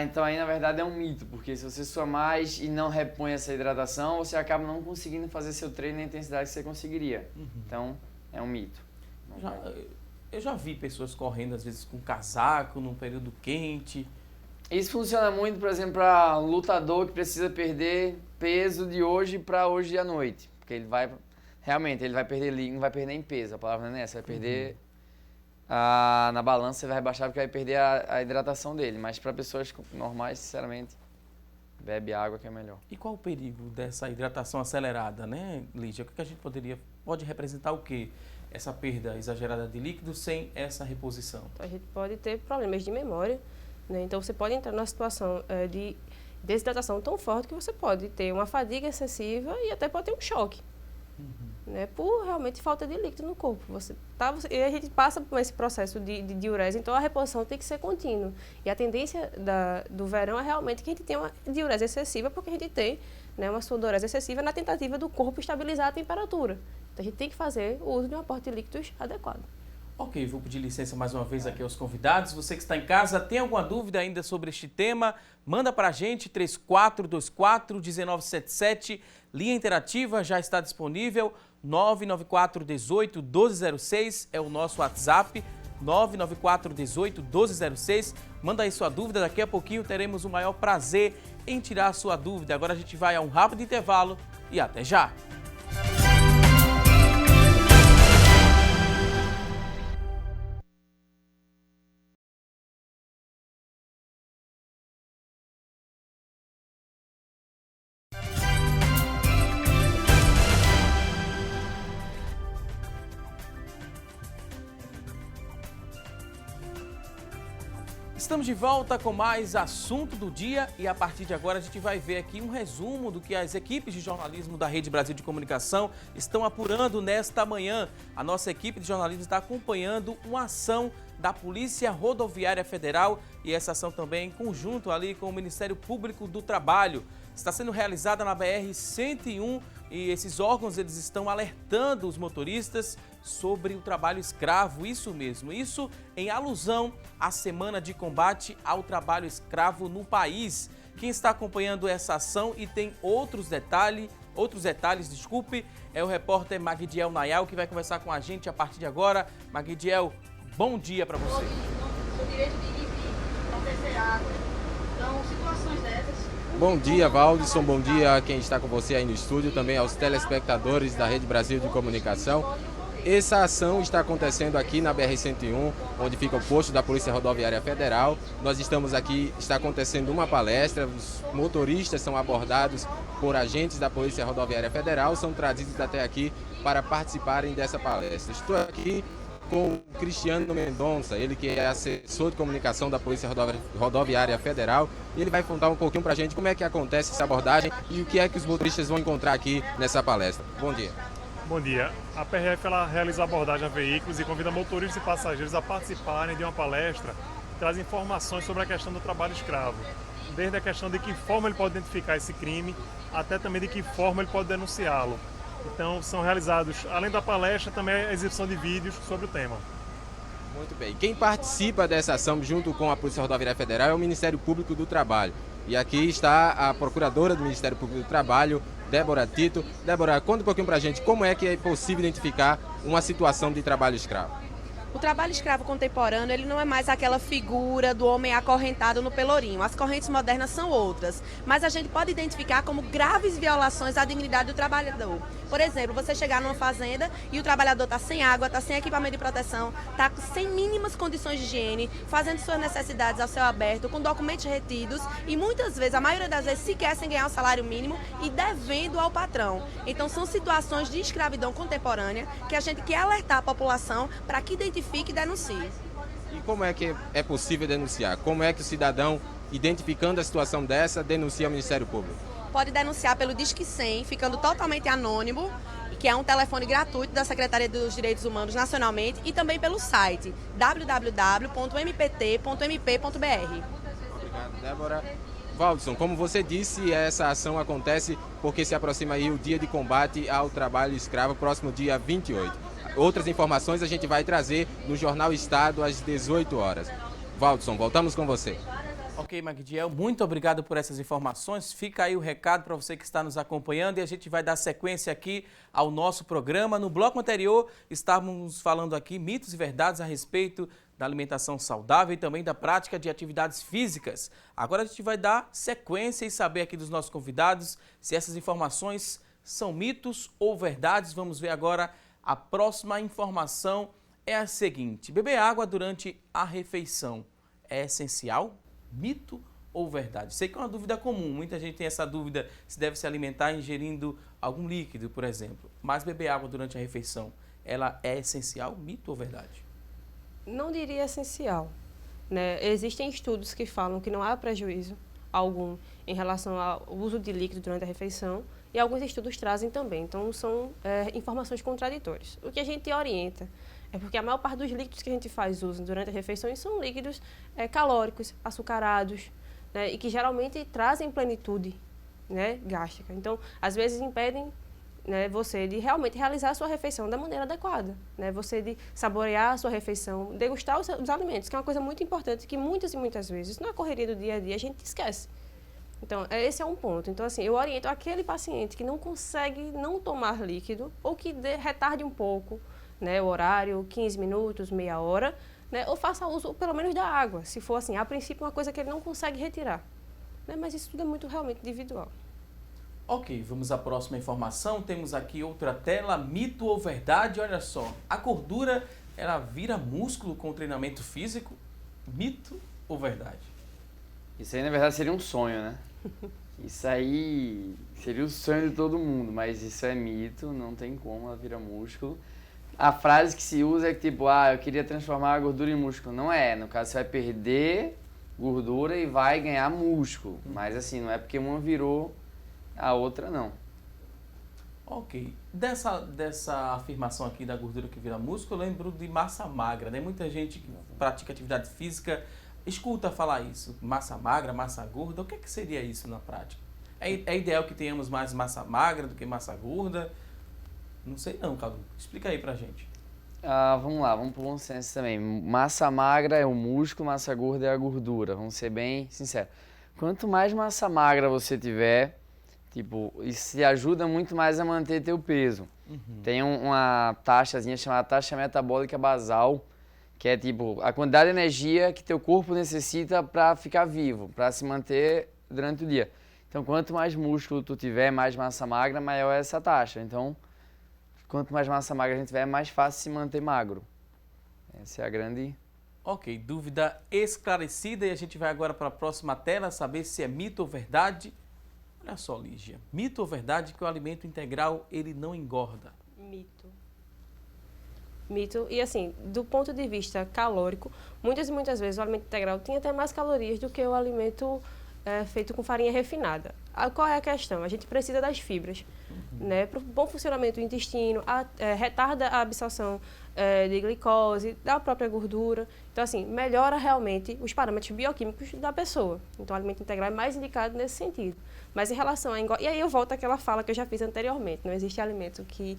Então aí na verdade é um mito, porque se você suar mais e não repõe essa hidratação, você acaba não conseguindo fazer seu treino na intensidade que você conseguiria. Então é um mito. Eu já vi pessoas correndo às vezes com casaco num período quente. Isso funciona muito, por exemplo, para um lutador que precisa perder peso de hoje para hoje à noite. Porque ele vai perder líquido, não vai perder em peso, a palavra não é essa, vai perder na balança, você vai rebaixar porque vai perder a hidratação dele. Mas para pessoas normais, sinceramente, bebe água que é melhor. E qual o perigo dessa hidratação acelerada, né, Lígia? O que a gente pode representar o quê? Essa perda exagerada de líquido sem essa reposição? A gente pode ter problemas de memória, né? Então você pode entrar numa situação de desidratação tão forte que você pode ter uma fadiga excessiva e até pode ter um choque. né, por realmente falta de líquido no corpo. E a gente passa por esse processo de diurese, então a reposição tem que ser contínua. E a tendência do verão é realmente que a gente tenha uma diurese excessiva, porque a gente tem, né, uma sudorese excessiva na tentativa do corpo estabilizar a temperatura. Então a gente tem que fazer o uso de um aporte de líquidos adequado. Ok, vou pedir licença mais uma vez aqui aos convidados. Você que está em casa, tem alguma dúvida ainda sobre este tema? Manda para a gente, 3424-1977. Linha interativa já está disponível. 994-18-1206 é o nosso WhatsApp. 994-18-1206. Manda aí sua dúvida. Daqui a pouquinho teremos o maior prazer em tirar a sua dúvida. Agora a gente vai a um rápido intervalo e até já! Estamos de volta com mais assunto do dia e a partir de agora a gente vai ver aqui um resumo do que as equipes de jornalismo da Rede Brasil de Comunicação estão apurando nesta manhã. A nossa equipe de jornalismo está acompanhando uma ação da Polícia Rodoviária Federal e essa ação também em conjunto ali com o Ministério Público do Trabalho. Está sendo realizada na BR-101 e esses órgãos eles estão alertando os motoristas sobre o trabalho escravo, isso mesmo, isso em alusão à Semana de Combate ao Trabalho Escravo no país. Quem está acompanhando essa ação e tem outros detalhes, é o repórter Magdiel Nayal que vai conversar com a gente a partir de agora. Magdiel, bom dia para você. O direito de ir e vir, não ter água. Então, situações dessas. Bom dia, Valdson. Bom dia a quem está com você aí no estúdio, também aos telespectadores da Rede Brasil de Comunicação. Essa ação está acontecendo aqui na BR-101, onde fica o posto da Polícia Rodoviária Federal. Nós estamos aqui, está acontecendo uma palestra, os motoristas são abordados por agentes da Polícia Rodoviária Federal, são trazidos até aqui para participarem dessa palestra. Estou aqui com o Cristiano Mendonça, ele que é assessor de comunicação da Polícia Rodoviária Federal, e ele vai contar um pouquinho para a gente como é que acontece essa abordagem e o que é que os motoristas vão encontrar aqui nessa palestra. Bom dia. Bom dia. A PRF ela realiza abordagem a veículos e convida motoristas e passageiros a participarem de uma palestra que traz informações sobre a questão do trabalho escravo, desde a questão de que forma ele pode identificar esse crime, até também de que forma ele pode denunciá-lo. Então, são realizados, além da palestra, também a exibição de vídeos sobre o tema. Muito bem. Quem participa dessa ação junto com a Polícia Rodoviária Federal é o Ministério Público do Trabalho. E aqui está a procuradora do Ministério Público do Trabalho, Débora Tito. Débora, conta um pouquinho pra gente como é que é possível identificar uma situação de trabalho escravo. O trabalho escravo contemporâneo, ele não é mais aquela figura do homem acorrentado no pelourinho. As correntes modernas são outras, mas a gente pode identificar como graves violações à dignidade do trabalhador. Por exemplo, você chegar numa fazenda e o trabalhador está sem água, está sem equipamento de proteção, está sem mínimas condições de higiene, fazendo suas necessidades ao céu aberto, com documentos retidos e muitas vezes, a maioria das vezes, sequer sem ganhar o salário mínimo e devendo ao patrão. Então são situações de escravidão contemporânea que a gente quer alertar a população para que identifique e denuncie. E como é que é possível denunciar? Como é que o cidadão, identificando a situação dessa, denuncia ao Ministério Público? Pode denunciar pelo Disque 100, ficando totalmente anônimo, que é um telefone gratuito da Secretaria dos Direitos Humanos nacionalmente, e também pelo site www.mpt.mp.br. Obrigado, Débora. Valdson, como você disse, essa ação acontece porque se aproxima aí o dia de combate ao trabalho escravo, próximo dia 28. Outras informações a gente vai trazer no Jornal Estado às 18 horas. Valdson, voltamos com você. Ok, Magdiel, muito obrigado por essas informações. Fica aí o recado para você que está nos acompanhando e a gente vai dar sequência aqui ao nosso programa. No bloco anterior, estávamos falando aqui mitos e verdades a respeito da alimentação saudável e também da prática de atividades físicas. Agora a gente vai dar sequência e saber aqui dos nossos convidados se essas informações são mitos ou verdades. Vamos ver agora. A próxima informação é a seguinte: beber água durante a refeição é essencial? Mito ou verdade? Sei que é uma dúvida comum, muita gente tem essa dúvida se deve se alimentar ingerindo algum líquido, por exemplo. Mas beber água durante a refeição, ela é essencial? Mito ou verdade? Não diria essencial, né? Existem estudos que falam que não há prejuízo algum em relação ao uso de líquido durante a refeição. e alguns estudos trazem também. Então, são informações contraditórias. O que a gente orienta é porque a maior parte dos líquidos que a gente faz uso durante as refeições são líquidos calóricos, açucarados, né, e que geralmente trazem plenitude, né, gástrica. Então, às vezes impedem, né, você de realmente realizar a sua refeição da maneira adequada, né, você de saborear a sua refeição, degustar os alimentos, que é uma coisa muito importante que muitas e muitas vezes na correria do dia a dia a gente esquece. Então, esse é um ponto. Então, assim, eu oriento aquele paciente que não consegue não tomar líquido ou que retarde um pouco, né, o horário, 15 minutos, meia hora, né, ou faça uso pelo menos da água, se for assim, a princípio uma coisa que ele não consegue retirar, né, mas isso tudo é muito realmente individual. Ok, vamos à próxima informação. Temos aqui outra tela, mito ou verdade? Olha só, a gordura, ela vira músculo com treinamento físico? Mito ou verdade? Isso aí, na verdade, seria um sonho, né? Isso aí seria o sonho de todo mundo, mas isso é mito, não tem como, ela vira músculo. A frase que se usa é que tipo, eu queria transformar a gordura em músculo. Não é, no caso você vai perder gordura e vai ganhar músculo. Mas assim, não é porque uma virou a outra, não. Ok. Dessa afirmação aqui da gordura que vira músculo, eu lembro de massa magra, né? Muita gente que pratica atividade física escuta falar isso. Massa magra, massa gorda. O que é que seria isso na prática? É ideal que tenhamos mais massa magra do que massa gorda? Não sei não, Cadu. Explica aí pra gente. Vamos lá, vamos pro bom senso também. Massa magra é o músculo, massa gorda é a gordura. Vamos ser bem sinceros. Quanto mais massa magra você tiver, tipo, isso te ajuda muito mais a manter teu peso. Tem uma taxazinha chamada taxa metabólica basal, que é tipo a quantidade de energia que teu corpo necessita para ficar vivo, para se manter durante o dia. Então, quanto mais músculo tu tiver, mais massa magra, maior é essa taxa. Então, quanto mais massa magra a gente tiver, é mais fácil se manter magro. Essa é a grande... Ok, dúvida esclarecida e a gente vai agora para a próxima tela saber se é mito ou verdade. Olha só, Lígia, mito ou verdade que o alimento integral ele não engorda? Mito. Mito, e assim, do ponto de vista calórico, muitas e muitas vezes o alimento integral tem até mais calorias do que o alimento feito com farinha refinada. Qual é a questão? A gente precisa das fibras, né, para o bom funcionamento do intestino, retarda a absorção de glicose, da própria gordura. Então, assim, melhora realmente os parâmetros bioquímicos da pessoa. Então, o alimento integral é mais indicado nesse sentido. Mas em relação a engorda... E aí eu volto àquela fala que eu já fiz anteriormente. Não existe alimento que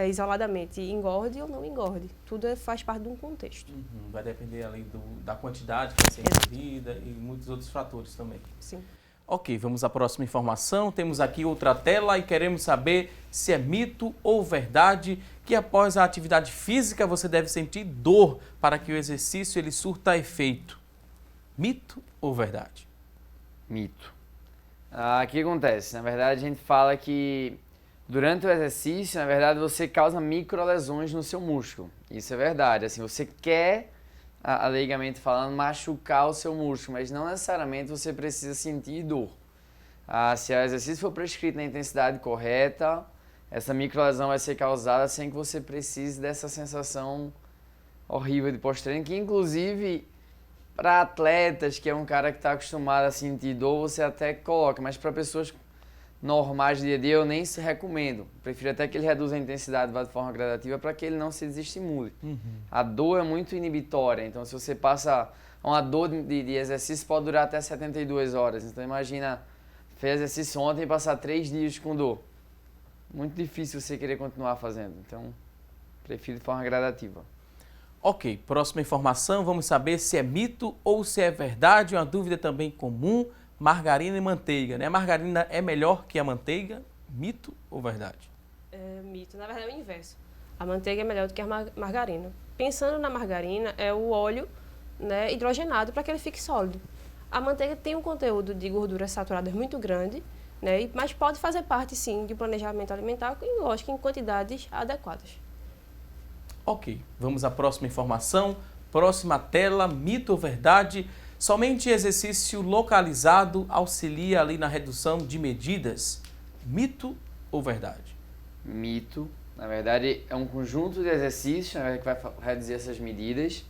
isoladamente engorde ou não engorde. Tudo faz parte de um contexto. Vai depender ali da quantidade que vai ser ingerida e muitos outros fatores também. Sim. Ok, vamos à próxima informação. Temos aqui outra tela e queremos saber se é mito ou verdade que após a atividade física você deve sentir dor para que o exercício ele surta efeito. Mito ou verdade? Mito. O que acontece? Na verdade, a gente fala que durante o exercício, na verdade, você causa microlesões no seu músculo. Isso é verdade. Assim, você quer, leigamente falando, machucar o seu músculo, mas não necessariamente você precisa sentir dor. Se o exercício for prescrito na intensidade correta, essa microlesão vai ser causada sem que você precise dessa sensação horrível de pós-treino, que inclusive... Para atletas, que é um cara que está acostumado a sentir dor, você até coloca, mas para pessoas normais de dia a dia eu nem se recomendo. Prefiro até que ele reduza a intensidade de forma gradativa para que ele não se desestimule. A dor é muito inibitória, então se você passa uma dor de exercício pode durar até 72 horas. Então imagina, fez exercício ontem e passar 3 dias com dor. Muito difícil você querer continuar fazendo, então prefiro de forma gradativa. Ok, próxima informação, vamos saber se é mito ou se é verdade, uma dúvida também comum, margarina e manteiga, né? A margarina é melhor que a manteiga, mito ou verdade? Mito, na verdade é o inverso. A manteiga é melhor do que a margarina. Pensando na margarina, é o óleo, né, hidrogenado para que ele fique sólido. A manteiga tem um conteúdo de gorduras saturadas muito grande, né, mas pode fazer parte sim de um planejamento alimentar, e lógico, em quantidades adequadas. Ok, vamos à próxima informação. Próxima tela, mito ou verdade? Somente exercício localizado auxilia ali na redução de medidas? Mito ou verdade? Mito. Na verdade, é um conjunto de exercícios, na verdade, que vai reduzir essas medidas.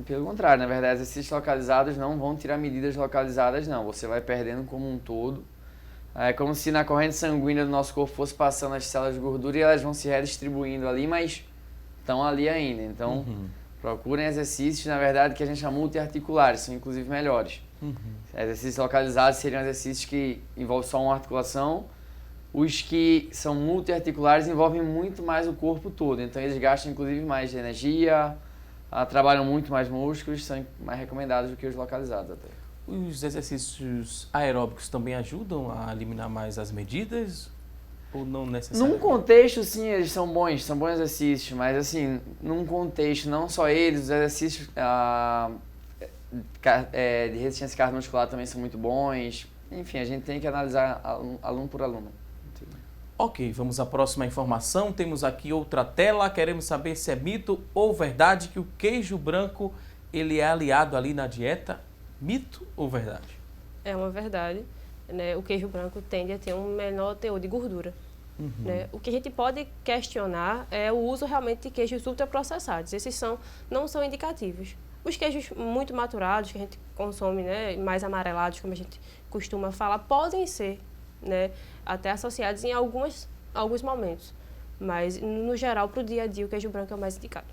Pelo contrário, na verdade, exercícios localizados não vão tirar medidas localizadas, não. Você vai perdendo como um todo. É como se na corrente sanguínea do nosso corpo fosse passando as células de gordura e elas vão se redistribuindo ali, mas estão ali ainda. Então, procurem exercícios, na verdade, que a gente chama multiarticulares, são inclusive melhores. Exercícios localizados seriam exercícios que envolvem só uma articulação. Os que são multiarticulares envolvem muito mais o corpo todo, então eles gastam inclusive mais de energia, trabalham muito mais músculos, são mais recomendados do que os localizados até. Os exercícios aeróbicos também ajudam a eliminar mais as medidas ou não necessariamente? Num contexto, sim, eles são bons exercícios, mas assim, num contexto, não só eles, os exercícios de resistência cardiovascular também são muito bons. Enfim, a gente tem que analisar aluno por aluno. Ok, vamos à próxima informação. Temos aqui outra tela. Queremos saber se é mito ou verdade que o queijo branco ele é aliado ali na dieta. Mito ou verdade? É uma verdade. Né? O queijo branco tende a ter um menor teor de gordura. Né? O que a gente pode questionar é o uso realmente de queijos ultraprocessados. Esses não são indicativos. Os queijos muito maturados, que a gente consome, né, mais amarelados, como a gente costuma falar, podem ser, né, até associados em alguns momentos. Mas, no geral, para o dia a dia, o queijo branco é o mais indicado.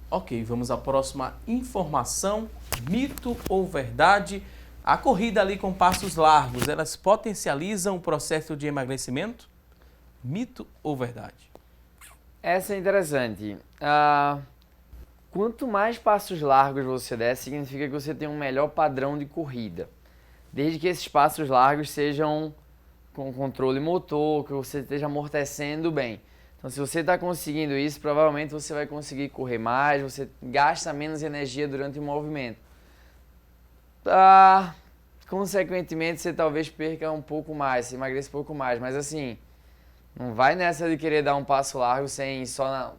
Ok, vamos à próxima informação. Mito ou verdade? A corrida ali com passos largos, elas potencializam o processo de emagrecimento? Mito ou verdade? Essa é interessante. Quanto mais passos largos você der, significa que você tem um melhor padrão de corrida. Desde que esses passos largos sejam com controle motor, que você esteja amortecendo bem. Então, se você está conseguindo isso, provavelmente você vai conseguir correr mais, você gasta menos energia durante o movimento. Consequentemente, você talvez perca um pouco mais, você emagreça um pouco mais, mas assim, não vai nessa de querer dar um passo largo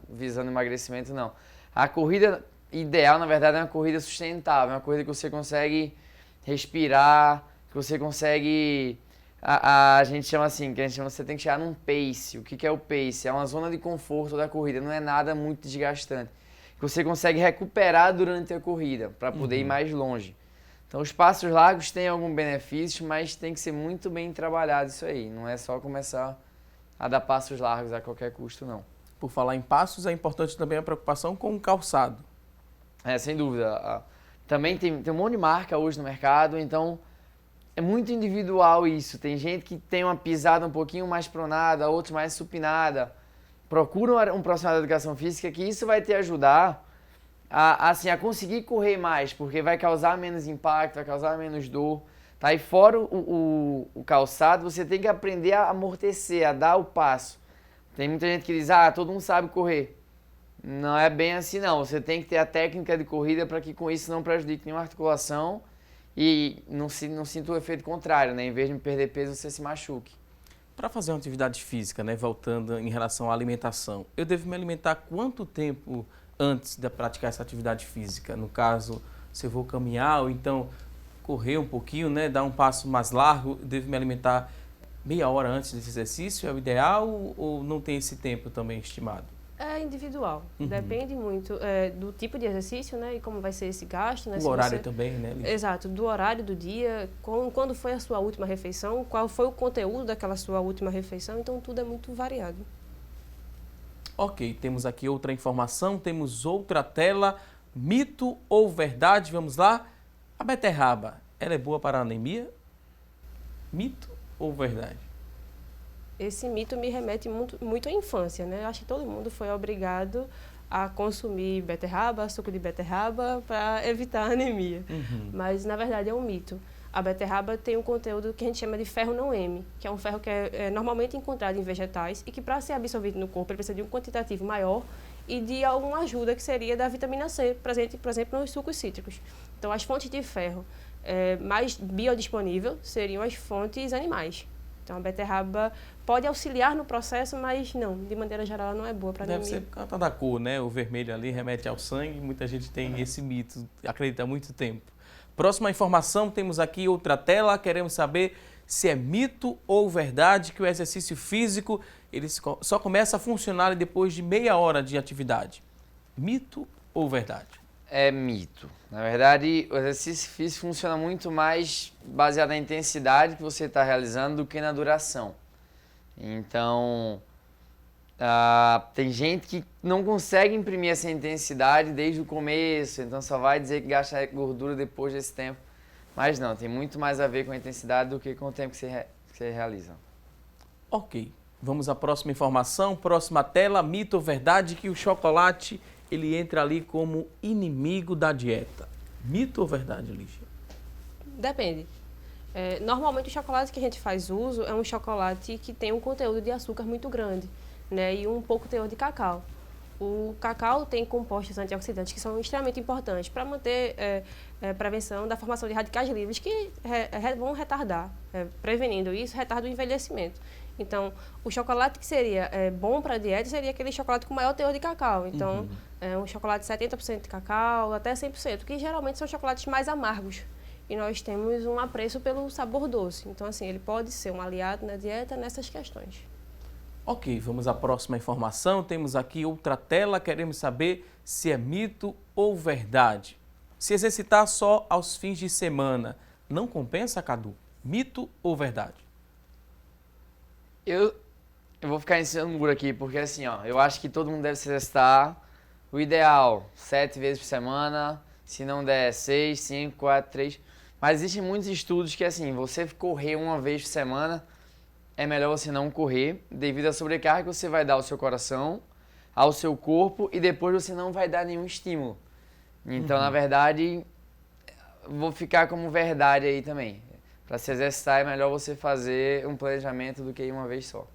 visando emagrecimento, não. A corrida ideal, na verdade, é uma corrida sustentável, é uma corrida que você consegue respirar, que você consegue... A gente chama assim, você tem que chegar num pace. O que é o pace? É uma zona de conforto da corrida, não é nada muito desgastante. Que você consegue recuperar durante a corrida, para poder ir mais longe. Então, os passos largos têm algum benefício, mas tem que ser muito bem trabalhado isso aí. Não é só começar a dar passos largos a qualquer custo, não. Por falar em passos, é importante também a preocupação com o calçado. Sem dúvida. Também tem um monte de marca hoje no mercado, então é muito individual isso. Tem gente que tem uma pisada um pouquinho mais pronada, outros mais supinada. Procura um profissional de educação física que isso vai te ajudar a conseguir correr mais, porque vai causar menos impacto, vai causar menos dor. Tá? E fora o calçado, você tem que aprender a amortecer, a dar o passo. Tem muita gente que diz, todo mundo sabe correr. Não é bem assim, não. Você tem que ter a técnica de corrida para que com isso não prejudique nenhuma articulação e não sinta o efeito contrário, né? Em vez de perder peso, você se machuque. Para fazer uma atividade física, né, voltando em relação à alimentação, eu devo me alimentar quanto tempo antes de praticar essa atividade física? No caso, se eu vou caminhar ou então correr um pouquinho, né, dar um passo mais largo, devo me alimentar meia hora antes desse exercício? É o ideal ou não tem esse tempo também estimado? É individual. Depende muito do tipo de exercício, né, e como vai ser esse gasto. Né, o horário também, né, Lígia? Exato, do horário do dia, quando foi a sua última refeição, qual foi o conteúdo daquela sua última refeição, então tudo é muito variado. Ok, temos aqui outra informação, temos outra tela. Mito ou verdade? Vamos lá. A beterraba, ela é boa para a anemia? Mito ou verdade? Esse mito me remete muito à infância, né? Eu acho que todo mundo foi obrigado a consumir beterraba, suco de beterraba, para evitar a anemia. Mas, na verdade, é um mito. A beterraba tem um conteúdo que a gente chama de ferro não M, que é um ferro que é normalmente encontrado em vegetais e que, para ser absorvido no corpo, ele precisa de um quantitativo maior e de alguma ajuda que seria da vitamina C, presente, por exemplo, nos sucos cítricos. Então, as fontes de ferro mais biodisponível seriam as fontes animais. Então, a beterraba pode auxiliar no processo, mas não, de maneira geral, ela não é boa para anemia. Deve ser por causa da cor, né? O vermelho ali remete ao sangue, muita gente tem esse mito, acredita há muito tempo. Próxima informação, temos aqui outra tela, queremos saber se é mito ou verdade que o exercício físico ele só começa a funcionar depois de meia hora de atividade. Mito ou verdade? é mito. Na verdade, o exercício físico funciona muito mais baseado na intensidade que você está realizando do que na duração. Então, tem gente que não consegue imprimir essa intensidade desde o começo, então só vai dizer que gasta gordura depois desse tempo. Mas não, tem muito mais a ver com a intensidade do que com o tempo que você realiza. Ok, vamos à próxima informação, próxima tela, mito ou verdade que o chocolate ele entra ali como inimigo da dieta. Mito ou verdade, Lígia? Depende. Normalmente o chocolate que a gente faz uso é um chocolate que tem um conteúdo de açúcar muito grande, né, e um pouco teor de cacau. O cacau tem compostos antioxidantes que são extremamente importantes para manter prevenção da formação de radicais livres que vão retardar, prevenindo isso, retarda o envelhecimento. Então, o chocolate que seria bom para a dieta seria aquele chocolate com maior teor de cacau. Então, um chocolate 70% de cacau, até 100%, que geralmente são chocolates mais amargos. E nós temos um apreço pelo sabor doce. Então, assim, ele pode ser um aliado na dieta nessas questões. Ok, vamos à próxima informação. Temos aqui outra tela, queremos saber se é mito ou verdade. Se exercitar só aos fins de semana não compensa, Cadu? Mito ou verdade? Eu vou ficar em cima do muro aqui, porque assim, eu acho que todo mundo deve se exercitar. O ideal, 7 vezes por semana, se não der 6, 5, 4, 3. Mas existem muitos estudos que assim, você correr uma vez por semana, é melhor você não correr, devido à sobrecarga que você vai dar ao seu coração, ao seu corpo, e depois você não vai dar nenhum estímulo. Então, na verdade, vou ficar como verdade aí também. Para se exercitar é melhor você fazer um planejamento do que ir uma vez só.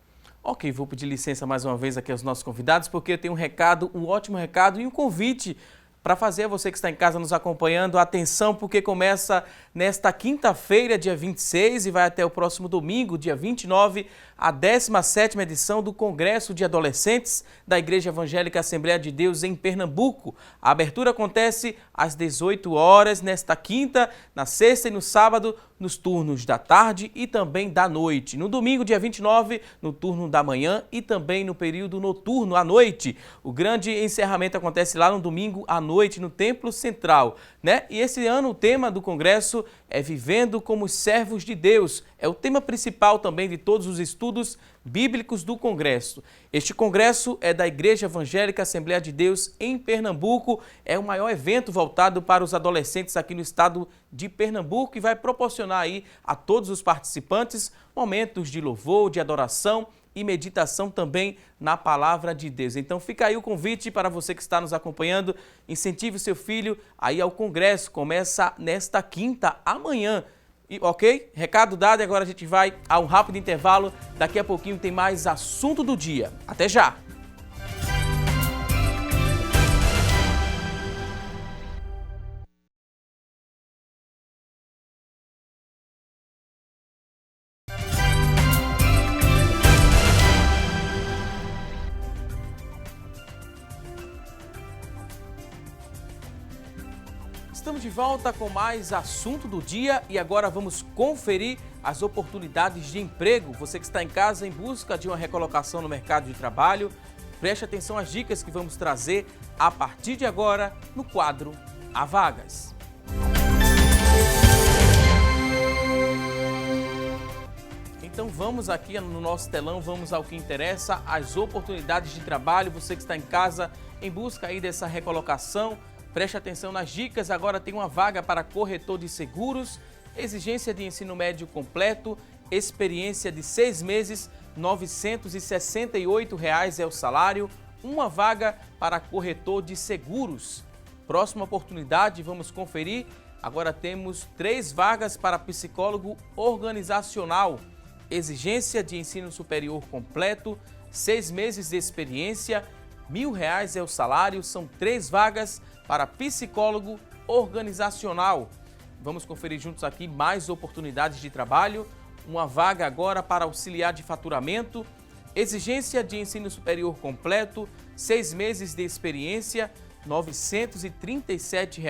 Ok, vou pedir licença mais uma vez aqui aos nossos convidados, porque eu tenho um recado, um ótimo recado e um convite para fazer a você que está em casa nos acompanhando. Atenção, porque começa nesta quinta-feira, dia 26, e vai até o próximo domingo, dia 29, a 17ª edição do Congresso de Adolescentes da Igreja Evangélica Assembleia de Deus em Pernambuco. A abertura acontece às 18 horas, nesta quinta, na sexta e no sábado, nos turnos da tarde e também da noite. No domingo, dia 29, no turno da manhã e também no período noturno à noite. O grande encerramento acontece lá no domingo à noite, no Templo Central, né? E esse ano o tema do congresso é Vivendo como Servos de Deus. É o tema principal também de todos os estudos bíblicos do congresso. Este congresso é da Igreja Evangélica Assembleia de Deus em Pernambuco. É o maior evento voltado para os adolescentes aqui no estado de Pernambuco e vai proporcionar aí a todos os participantes momentos de louvor, de adoração e meditação também na palavra de Deus. Então fica aí o convite para você que está nos acompanhando, incentive o seu filho aí ao congresso, começa nesta quinta, amanhã. E, ok? Recado dado e agora a gente vai a um rápido intervalo, daqui a pouquinho tem mais assunto do dia. Até já! Estamos de volta com mais assunto do dia e agora vamos conferir as oportunidades de emprego. Você que está em casa em busca de uma recolocação no mercado de trabalho, preste atenção às dicas que vamos trazer a partir de agora no quadro Há Vagas. Então vamos aqui no nosso telão, vamos ao que interessa, as oportunidades de trabalho. Você que está em casa em busca aí dessa recolocação, preste atenção nas dicas. Agora tem uma vaga para corretor de seguros, exigência de ensino médio completo, experiência de 6 meses, R$ 968 é o salário, uma vaga para corretor de seguros. Próxima oportunidade, vamos conferir. Agora temos 3 vagas para psicólogo organizacional, exigência de ensino superior completo, 6 meses de experiência, R$ 1.000 é o salário, são 3 vagas para psicólogo organizacional. Vamos conferir juntos aqui mais oportunidades de trabalho. Uma vaga agora para auxiliar de faturamento, exigência de ensino superior completo, 6 meses de experiência, R$ 937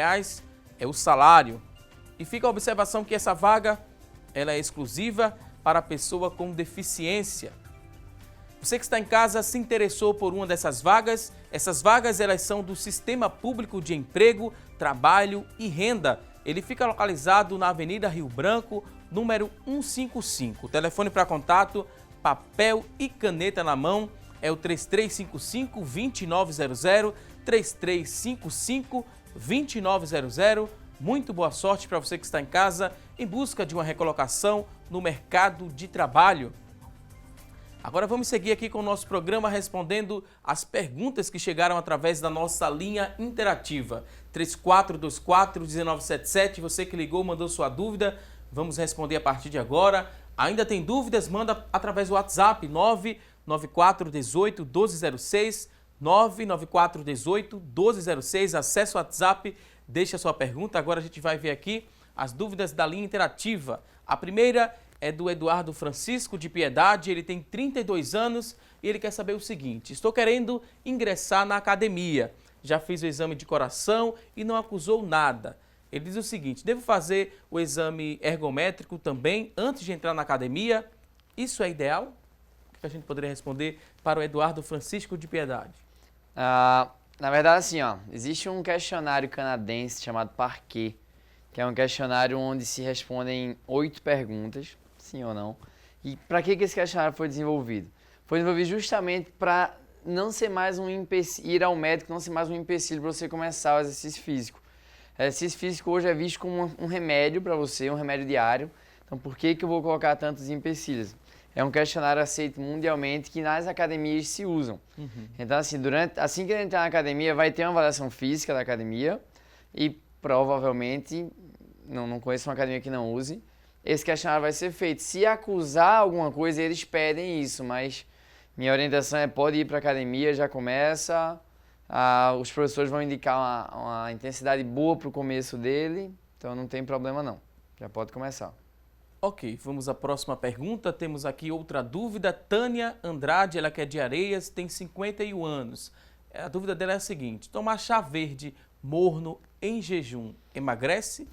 é o salário. E fica a observação que essa vaga ela é exclusiva para pessoa com deficiência. Você que está em casa se interessou por uma dessas vagas? Essas vagas elas são do Sistema Público de Emprego, Trabalho e Renda. Ele fica localizado na Avenida Rio Branco, número 155. O telefone para contato, papel e caneta na mão, é o 3355-2900, 3355-2900. Muito boa sorte para você que está em casa em busca de uma recolocação no mercado de trabalho. Agora vamos seguir aqui com o nosso programa respondendo as perguntas que chegaram através da nossa linha interativa. 3424-1977, você que ligou, mandou sua dúvida, vamos responder a partir de agora. Ainda tem dúvidas? Manda através do WhatsApp 99418-1206, 99418-1206, acesse o WhatsApp, deixa a sua pergunta. Agora a gente vai ver aqui as dúvidas da linha interativa. A primeira é do Eduardo Francisco de Piedade, ele tem 32 anos e ele quer saber o seguinte: estou querendo ingressar na academia, já fiz o exame de coração e não acusou nada. Ele diz o seguinte: devo fazer o exame ergométrico também antes de entrar na academia? Isso é ideal? O que a gente poderia responder para o Eduardo Francisco de Piedade? Na verdade, assim, existe um questionário canadense chamado Parquet, que é um questionário onde se respondem 8 perguntas, sim ou não. E para que esse questionário foi desenvolvido? Foi desenvolvido justamente para não ser mais um empecilho, ir ao médico não ser mais um empecilho para você começar o exercício físico. O exercício físico hoje é visto como um remédio para você, um remédio diário. Então, por que eu vou colocar tantos empecilhos? É um questionário aceito mundialmente que nas academias se usam. Então, assim que ele entrar na academia, vai ter uma avaliação física da academia e provavelmente, não conheço uma academia que não use, esse questionário vai ser feito. Se acusar alguma coisa, eles pedem isso, mas minha orientação é pode ir para a academia, já começa, os professores vão indicar uma intensidade boa para o começo dele, então não tem problema não, já pode começar. Ok, vamos à próxima pergunta. Temos aqui outra dúvida. Tânia Andrade, ela que é de Areias, tem 51 anos. A dúvida dela é a seguinte: tomar chá verde morno em jejum emagrece?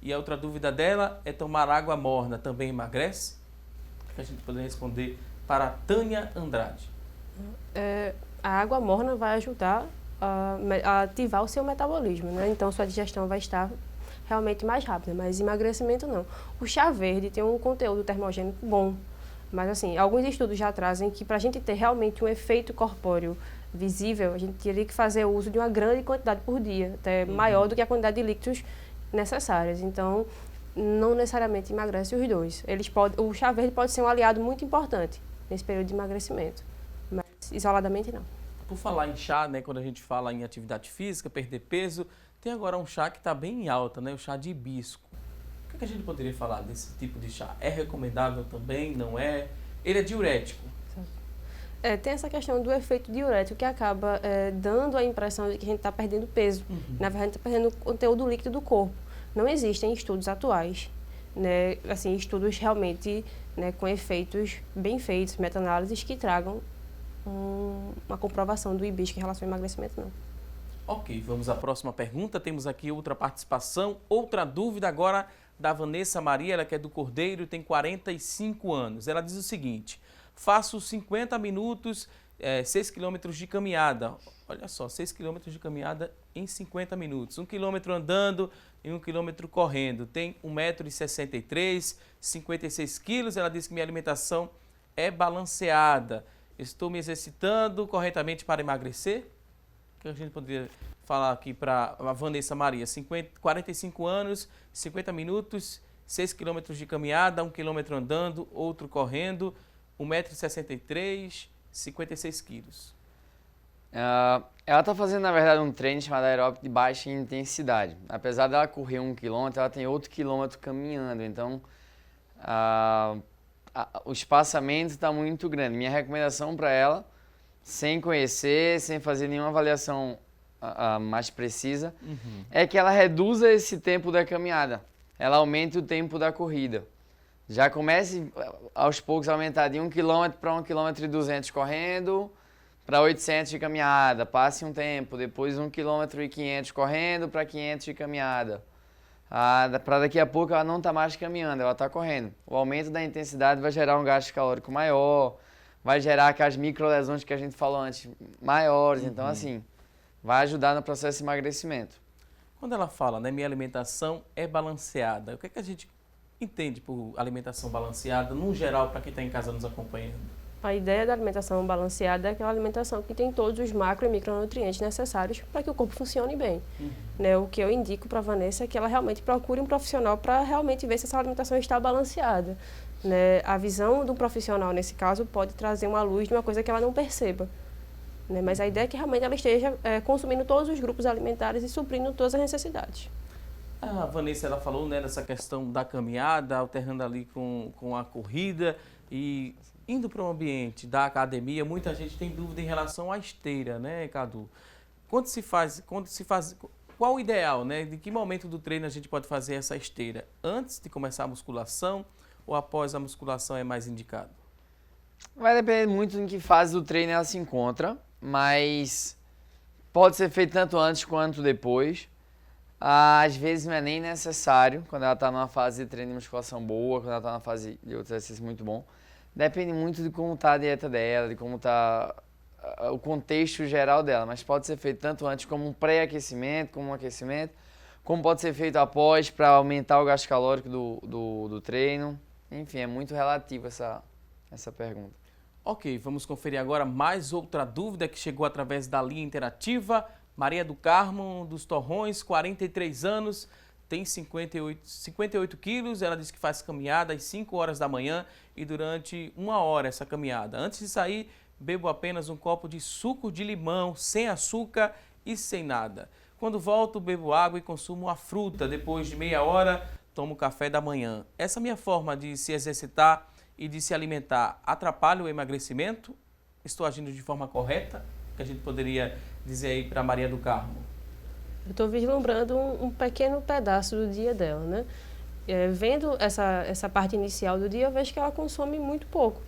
E a outra dúvida dela é tomar água morna também emagrece? O que a gente poderia responder para a Tânia Andrade? A água morna vai ajudar a ativar o seu metabolismo, né? Então sua digestão vai estar realmente mais rápida, mas emagrecimento não. O chá verde tem um conteúdo termogênico bom, mas assim, alguns estudos já trazem que para a gente ter realmente um efeito corpóreo visível, a gente teria que fazer uso de uma grande quantidade por dia, até maior do que a quantidade de líquidos necessárias. Então, não necessariamente emagrece os dois. O chá verde pode ser um aliado muito importante nesse período de emagrecimento, mas isoladamente não. Por falar em chá, né, quando a gente fala em atividade física, perder peso, tem agora um chá que está bem em alta, né, o chá de hibisco. O que a gente poderia falar desse tipo de chá? É recomendável também? Não é? Ele é diurético? Tem essa questão do efeito diurético que acaba dando a impressão de que a gente está perdendo peso. Na verdade, a gente está perdendo o conteúdo líquido do corpo. Não existem estudos atuais, né, assim, estudos realmente, né, com efeitos bem feitos, meta-análises que tragam uma comprovação do hibisco em relação ao emagrecimento, não. Ok, vamos à próxima pergunta. Temos aqui outra participação, outra dúvida agora da Vanessa Maria, ela que é do Cordeiro, tem 45 anos. Ela diz o seguinte: faço 50 minutos, 6 quilômetros de caminhada. Olha só, 6 quilômetros de caminhada em 50 minutos. 1 quilômetro andando e 1 quilômetro correndo. Tem 1,63 m, 56 quilos. Ela diz que minha alimentação é balanceada. Estou me exercitando corretamente para emagrecer? O que a gente poderia falar aqui para a Vanessa Maria? 45 anos, 50 minutos, 6 quilômetros de caminhada, 1 quilômetro andando, outro correndo, 1,63 m, 56 quilos. Ela está fazendo, na verdade, um treino chamado aeróbico de baixa intensidade. Apesar dela correr 1 quilômetro, ela tem outro quilômetro caminhando. Então, o espaçamento está muito grande. Minha recomendação para ela, sem conhecer, sem fazer nenhuma avaliação mais precisa, é que ela reduza esse tempo da caminhada. Ela aumente o tempo da corrida. Já comece aos poucos a aumentar de 1 km para 1 km e 200 correndo, para 800 de caminhada. Passe um tempo, depois 1 km e 500 correndo para 500 de caminhada. Para daqui a pouco ela não está mais caminhando, ela está correndo. O aumento da intensidade vai gerar um gasto calórico maior, vai gerar aquelas microlesões que a gente falou antes, maiores. Então, assim, vai ajudar no processo de emagrecimento. Quando ela fala, né, minha alimentação é balanceada, o que é que a gente entende por alimentação balanceada, no geral, para quem está em casa nos acompanhando? A ideia da alimentação balanceada é aquela alimentação que tem todos os macro e micronutrientes necessários para que o corpo funcione bem. Né, o que eu indico para a Vanessa é que ela realmente procure um profissional para realmente ver se essa alimentação está balanceada. Né, a visão do profissional, nesse caso, pode trazer uma luz de uma coisa que ela não perceba. Né, mas a ideia é que realmente ela esteja consumindo todos os grupos alimentares e suprindo todas as necessidades. A Vanessa, ela falou, né, dessa questão da caminhada, alternando ali com a corrida e indo para o ambiente da academia. Muita gente tem dúvida em relação à esteira, né, Cadu? Qual o ideal, né? De que momento do treino a gente pode fazer essa esteira? Antes de começar a musculação ou após a musculação é mais indicado? Vai depender muito em que fase do treino ela se encontra, mas pode ser feito tanto antes quanto depois. Às vezes não é nem necessário, quando ela está numa fase de treino de musculação boa, quando ela está numa fase de outro exercício muito bom. Depende muito de como está a dieta dela, de como está o contexto geral dela, mas pode ser feito tanto antes como um pré-aquecimento, como um aquecimento, como pode ser feito após para aumentar o gasto calórico do treino. Enfim, é muito relativo essa pergunta. Ok, vamos conferir agora mais outra dúvida que chegou através da linha interativa. Maria do Carmo, dos Torrões, 43 anos, tem 58 quilos. Ela diz que faz caminhada às 5 horas da manhã e durante 1 hora essa caminhada. Antes de sair, bebo apenas um copo de suco de limão, sem açúcar e sem nada. Quando volto, bebo água e consumo a fruta. Depois de meia hora, tomo café da manhã. Essa minha forma de se exercitar e de se alimentar atrapalha o emagrecimento? Estou agindo de forma correta? Que a gente poderia dizer aí para Maria do Carmo? Eu estou vislumbrando um pequeno pedaço do dia dela, né? Vendo essa parte inicial do dia, eu vejo que ela consome muito pouco.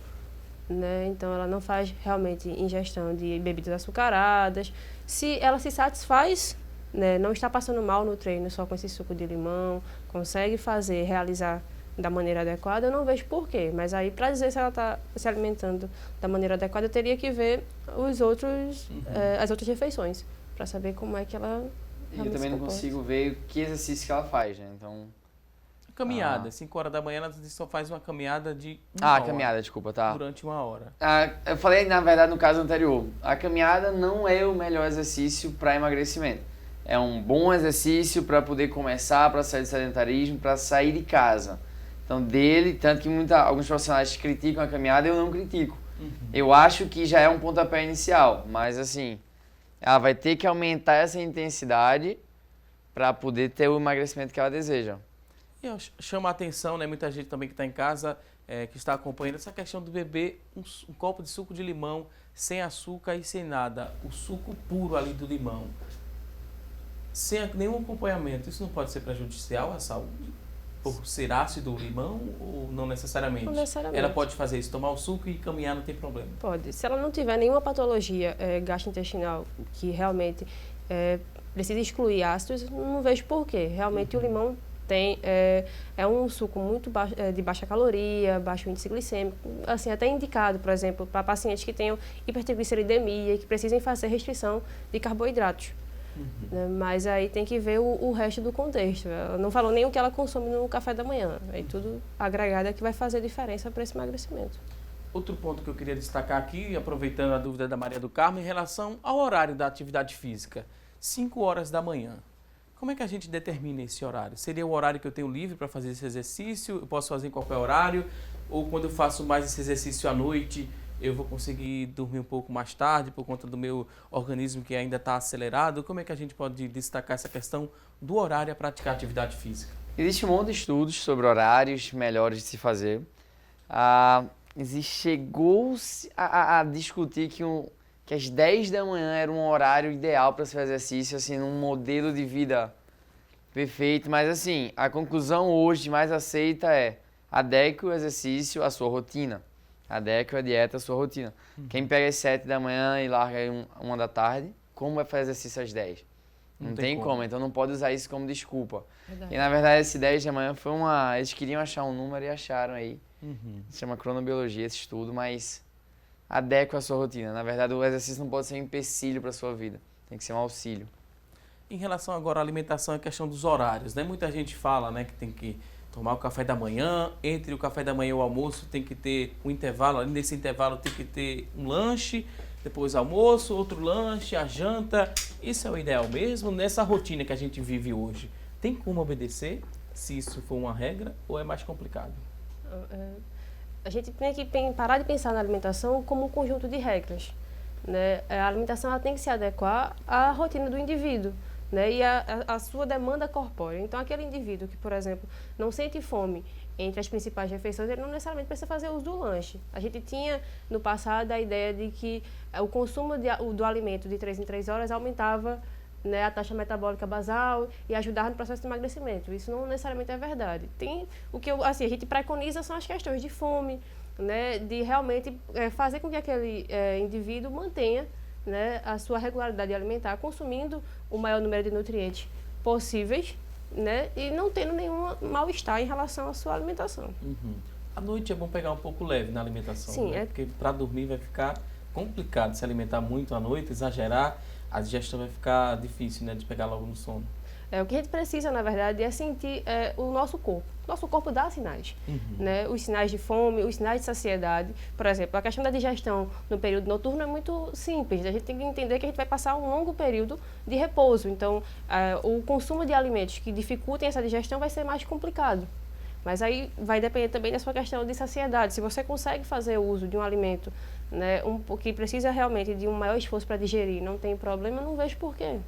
Né? Então, ela não faz realmente ingestão de bebidas açucaradas. Se ela se satisfaz, né, não está passando mal no treino só com esse suco de limão, consegue realizar da maneira adequada, eu não vejo porquê. Mas aí, para dizer se ela está se alimentando da maneira adequada, eu teria que ver as outras refeições, para saber como é que ela E eu também não consigo ver que exercício que ela faz, né? Então... Caminhada, 5 horas da manhã, ela só faz uma caminhada de 1 hora. Caminhada, desculpa, tá. Durante 1 hora. Eu falei, na verdade, no caso anterior, a caminhada não é o melhor exercício para emagrecimento. É um bom exercício para poder começar, para sair do sedentarismo, para sair de casa. Então, tanto que alguns profissionais criticam a caminhada, eu não critico. Eu acho que já é um pontapé inicial, mas assim, ela vai ter que aumentar essa intensidade para poder ter o emagrecimento que ela deseja. E chama a atenção, né, muita gente também que está em casa, que está acompanhando, essa questão do beber um copo de suco de limão, sem açúcar e sem nada. O suco puro ali do limão, sem nenhum acompanhamento. Isso não pode ser prejudicial à saúde? Por ser ácido o limão ou não necessariamente? Não necessariamente. Ela pode fazer isso, tomar o suco e caminhar, não tem problema? Pode. Se ela não tiver nenhuma patologia gastrointestinal que realmente precisa excluir ácidos, não vejo porquê. Realmente o limão é um suco muito de baixa caloria, baixo índice glicêmico, assim, até indicado, por exemplo, para pacientes que tenham hipertrigliceridemia e que precisem fazer restrição de carboidratos. Mas aí tem que ver o resto do contexto. Ela não falou nem o que ela consome no café da manhã. Aí tudo agregado é que vai fazer diferença para esse emagrecimento. Outro ponto que eu queria destacar aqui, aproveitando a dúvida da Maria do Carmo, em relação ao horário da atividade física. 5 horas da manhã. Como é que a gente determina esse horário? Seria o horário que eu tenho livre para fazer esse exercício? Eu posso fazer em qualquer horário? Ou quando eu faço mais esse exercício à noite, eu vou conseguir dormir um pouco mais tarde por conta do meu organismo que ainda está acelerado? Como é que a gente pode destacar essa questão do horário a praticar atividade física? Existe um monte de estudos sobre horários melhores de se fazer. Chegou-se a discutir que às 10 da manhã era um horário ideal para se fazer exercício, assim, num modelo de vida perfeito. Mas, assim, a conclusão hoje mais aceita é: adeque o exercício à sua rotina. Adeque a dieta à sua rotina. Quem pega às 7 da manhã e larga aí 1 da tarde, como vai fazer exercício às 10? Não tem como, então não pode usar isso como desculpa. Verdade. E, na verdade, esse 10 da manhã foi eles queriam achar um número e acharam aí. Se chama cronobiologia esse estudo, mas adeque a sua rotina. Na verdade, o exercício não pode ser um empecilho para a sua vida, tem que ser um auxílio. Em relação agora à alimentação, a questão dos horários, né? Muita gente fala, né, que tem que tomar o café da manhã, entre o café da manhã e o almoço tem que ter um intervalo, ali nesse intervalo tem que ter um lanche, depois almoço, outro lanche, a janta. Isso é o ideal mesmo? Nessa rotina que a gente vive hoje, tem como obedecer, se isso for uma regra, ou é mais complicado? A gente tem que parar de pensar na alimentação como um conjunto de regras, né? A alimentação ela tem que se adequar à rotina do indivíduo, né? E a sua demanda corpórea. Então, aquele indivíduo que, por exemplo, não sente fome entre as principais refeições, ele não necessariamente precisa fazer uso do lanche. A gente tinha, no passado, a ideia de que o consumo do alimento de 3 em 3 horas aumentava, né, a taxa metabólica basal e ajudava no processo de emagrecimento. Isso não necessariamente é verdade. O que a gente preconiza são as questões de fome, né, de realmente fazer com que aquele indivíduo mantenha, né, a sua regularidade alimentar, consumindo o maior número de nutrientes possíveis, né, e não tendo nenhum mal-estar em relação à sua alimentação. Uhum. À noite é bom pegar um pouco leve na alimentação, Sim, né? Porque para dormir vai ficar complicado se alimentar muito à noite, exagerar, a digestão vai ficar difícil, né, de pegar logo no sono. O que a gente precisa, na verdade, é sentir o nosso corpo. Nosso corpo dá sinais, né? Os sinais de fome, os sinais de saciedade. Por exemplo, a questão da digestão no período noturno é muito simples. A gente tem que entender que a gente vai passar um longo período de repouso. Então, o consumo de alimentos que dificultem essa digestão vai ser mais complicado. Mas aí vai depender também da sua questão de saciedade. Se você consegue fazer uso de um alimento, né, que precisa realmente de um maior esforço para digerir, não tem problema, não vejo porquê.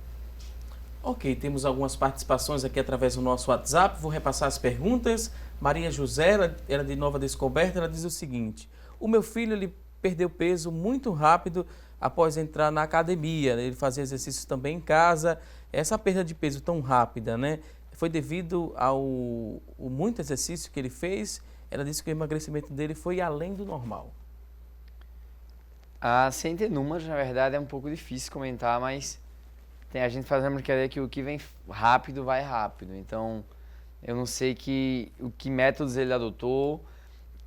Ok, temos algumas participações aqui através do nosso WhatsApp, vou repassar as perguntas. Maria José, ela de Nova Descoberta, ela diz o seguinte: o meu filho ele perdeu peso muito rápido após entrar na academia, ele fazia exercícios também em casa. Essa perda de peso tão rápida, né, foi devido ao muito exercício que ele fez. Ela disse que o emagrecimento dele foi além do normal. Sem ter números, na verdade, é um pouco difícil comentar, mas tem a gente fazendo brincadeira que o que vem rápido vai rápido. Então, eu não sei o que métodos ele adotou.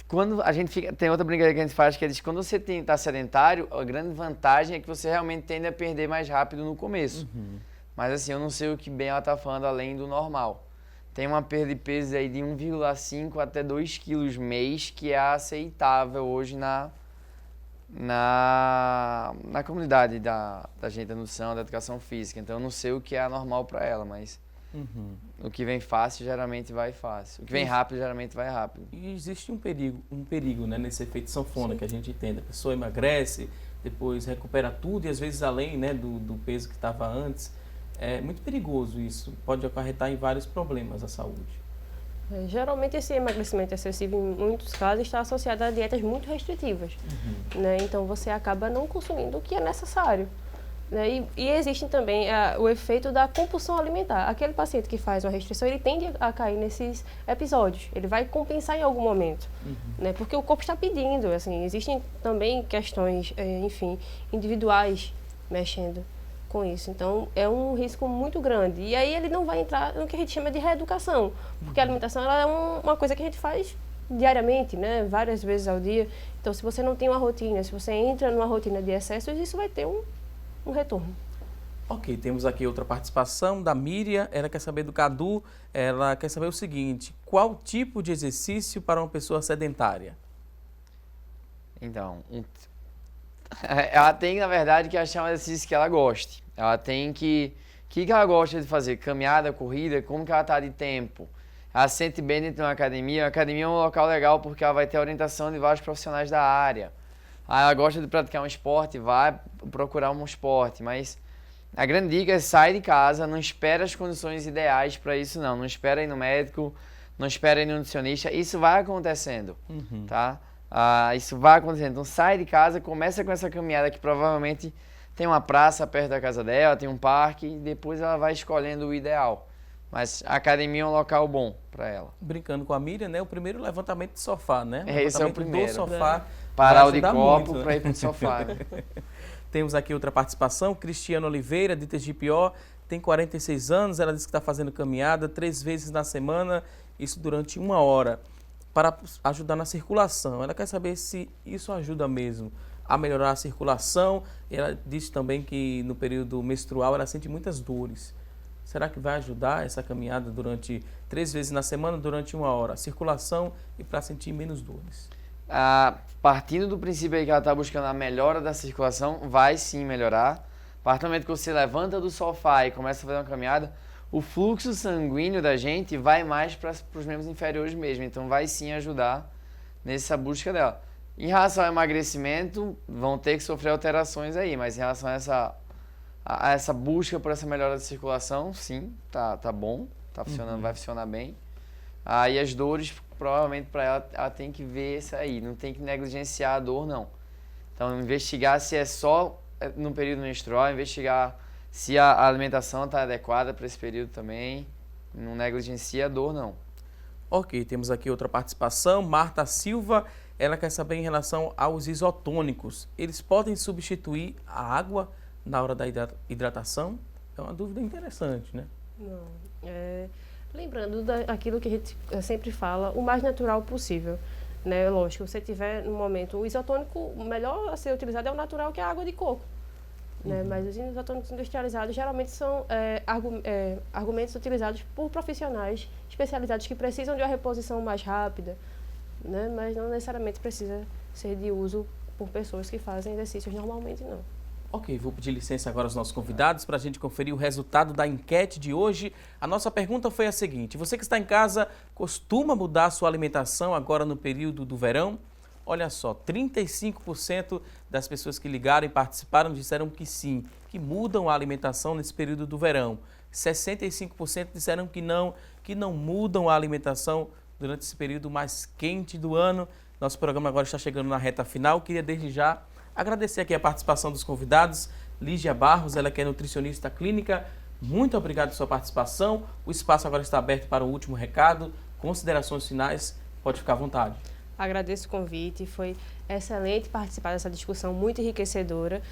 Quando a gente tem outra brincadeira que a gente faz, que é que quando você está sedentário, a grande vantagem é que você realmente tende a perder mais rápido no começo. Mas assim, eu não sei o que bem ela está falando além do normal. Tem uma perda de peso aí de 1,5 até 2 quilos mês, que é aceitável hoje na comunidade da gente da nutrição, da educação física. Então eu não sei o que é anormal para ela, mas o que vem fácil geralmente vai fácil. O que vem rápido geralmente vai rápido. E existe um perigo, né, nesse efeito sanfona. Sim. Que a gente entende. A pessoa emagrece, depois recupera tudo e às vezes além, né, do peso que estava antes. É muito perigoso isso. Pode acarretar em vários problemas à saúde. Geralmente esse emagrecimento excessivo, em muitos casos, está associado a dietas muito restritivas. Né? Então você acaba não consumindo o que é necessário. Né? E existe também o efeito da compulsão alimentar. Aquele paciente que faz uma restrição, ele tende a cair nesses episódios. Ele vai compensar em algum momento. Né? Porque o corpo está pedindo. Assim, existem também questões, enfim, individuais mexendo com isso. Então, é um risco muito grande. E aí ele não vai entrar no que a gente chama de reeducação, porque a alimentação ela é uma coisa que a gente faz diariamente, né? Várias vezes ao dia. Então, se você não tem uma rotina, se você entra numa rotina de excessos, isso vai ter um retorno. Ok, temos aqui outra participação da Miriam. Ela quer saber do Cadu. Ela quer saber o seguinte: qual tipo de exercício para uma pessoa sedentária? Então, ela tem, na verdade, que achar um exercício que ela goste. Ela tem que ela gosta de fazer? Caminhada, corrida, como que ela está de tempo? Ela se sente bem dentro de uma academia. A academia é um local legal porque ela vai ter orientação de vários profissionais da área. Ela gosta de praticar um esporte, vai procurar um esporte. Mas a grande dica é sair de casa, não espera as condições ideais para isso não. Não espera ir no médico, não espera ir no nutricionista. Isso vai acontecendo, tá? Isso vai acontecendo. Então sai de casa, começa com essa caminhada que provavelmente tem uma praça perto da casa dela, tem um parque, e depois ela vai escolhendo o ideal. Mas a academia é um local bom para ela. Brincando com a Miriam, né? O primeiro levantamento de sofá, né? Esse é o primeiro. Do sofá. Parar o de copo para ir para o sofá. Temos aqui outra participação, Cristiano Oliveira, de Tegipió, tem 46 anos, ela disse que está fazendo caminhada 3 vezes na semana, isso durante 1 hora, para ajudar na circulação. Ela quer saber se isso ajuda mesmo a melhorar a circulação. Ela disse também que no período menstrual ela sente muitas dores. Será que vai ajudar essa caminhada durante 3 vezes na semana, durante 1 hora? A circulação e para sentir menos dores. Partindo do princípio aí que ela está buscando a melhora da circulação, vai sim melhorar. A partir do momento que você levanta do sofá e começa a fazer uma caminhada, o fluxo sanguíneo da gente vai mais para os membros inferiores mesmo. Então vai sim ajudar nessa busca dela. Em relação ao emagrecimento, vão ter que sofrer alterações aí, mas em relação a essa busca por essa melhora da circulação, sim, tá bom, tá funcionando, vai funcionar bem. E as dores, provavelmente para ela tem que ver isso aí, não tem que negligenciar a dor, não. Então, investigar se é só no período menstrual, investigar se a alimentação está adequada para esse período também, não negligencia a dor, não. Ok, temos aqui outra participação, Marta Silva, ela quer saber em relação aos isotônicos. Eles podem substituir a água na hora da hidratação? É uma dúvida interessante, né? Não. Lembrando daquilo que a gente sempre fala, o mais natural possível. Né? Lógico, se você tiver no momento o isotônico, o melhor a ser utilizado é o natural, que é a água de coco. Né? Mas os isotônicos industrializados geralmente são argumentos utilizados por profissionais especializados que precisam de uma reposição mais rápida, né? Mas não necessariamente precisa ser de uso por pessoas que fazem exercícios normalmente, não. Ok, vou pedir licença agora aos nossos convidados para a gente conferir o resultado da enquete de hoje. A nossa pergunta foi a seguinte: você que está em casa costuma mudar a sua alimentação agora no período do verão? Olha só, 35% das pessoas que ligaram e participaram disseram que sim, que mudam a alimentação nesse período do verão. 65% disseram que não mudam a alimentação durante esse período mais quente do ano. Nosso programa agora está chegando na reta final. Queria desde já agradecer aqui a participação dos convidados. Lígia Barros, ela que é nutricionista clínica. Muito obrigado pela sua participação. O espaço agora está aberto para o último recado. Considerações finais, pode ficar à vontade. Agradeço o convite, foi excelente participar dessa discussão muito enriquecedora.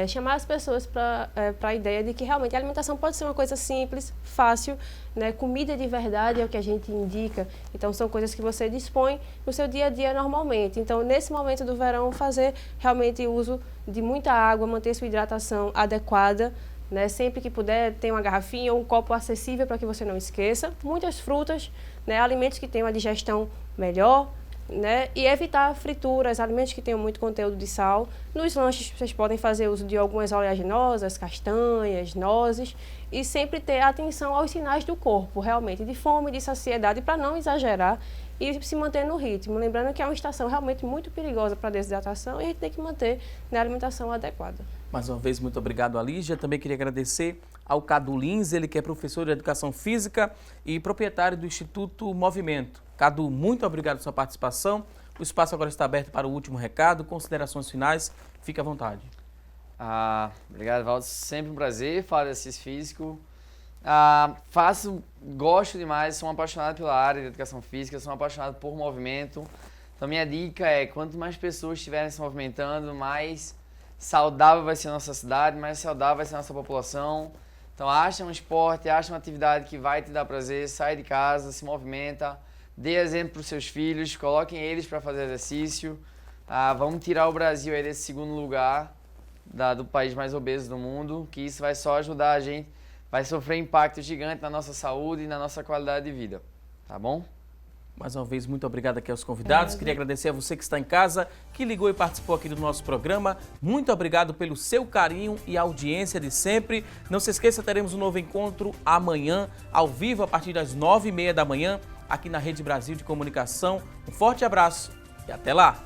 Chamar as pessoas para a ideia de que realmente a alimentação pode ser uma coisa simples, fácil, né? Comida de verdade é o que a gente indica, então são coisas que você dispõe no seu dia a dia normalmente. Então, nesse momento do verão, fazer realmente uso de muita água, manter sua hidratação adequada, né? Sempre que puder, ter uma garrafinha ou um copo acessível para que você não esqueça. Muitas frutas, né? Alimentos que tenham uma digestão melhor, né? E evitar frituras, alimentos que tenham muito conteúdo de sal. Nos lanches, vocês podem fazer uso de algumas oleaginosas, castanhas, nozes, e sempre ter atenção aos sinais do corpo, realmente, de fome, de saciedade, para não exagerar e se manter no ritmo. Lembrando que é uma estação realmente muito perigosa para a desidratação e a gente tem que manter a alimentação adequada. Mais uma vez, muito obrigado, Lígia. Também queria agradecer ao Cadu Lins, ele que é professor de Educação Física e proprietário do Instituto Movimento. Cadu, muito obrigado pela sua participação. O espaço agora está aberto para o último recado. Considerações finais, fique à vontade. Obrigado, Valdo. Sempre um prazer falar de exercício físico. Gosto demais, sou um apaixonado pela área de educação física, sou um apaixonado por movimento. Então, minha dica é, quanto mais pessoas estiverem se movimentando, mais saudável vai ser a nossa cidade, mais saudável vai ser a nossa população. Então, acha um esporte, acha uma atividade que vai te dar prazer, sai de casa, se movimenta, dê exemplo para os seus filhos, coloquem eles para fazer exercício. Vamos tirar o Brasil aí desse segundo lugar do país mais obeso do mundo, que isso vai só ajudar a gente, vai sofrer impacto gigante na nossa saúde e na nossa qualidade de vida, tá bom? Mais uma vez, muito obrigado aqui aos convidados. Queria agradecer a você que está em casa, que ligou e participou aqui do nosso programa. Muito obrigado pelo seu carinho e audiência de sempre. Não se esqueça, teremos um novo encontro amanhã, ao vivo, a partir das 9h30 da manhã, aqui na Rede Brasil de Comunicação. Um forte abraço e até lá!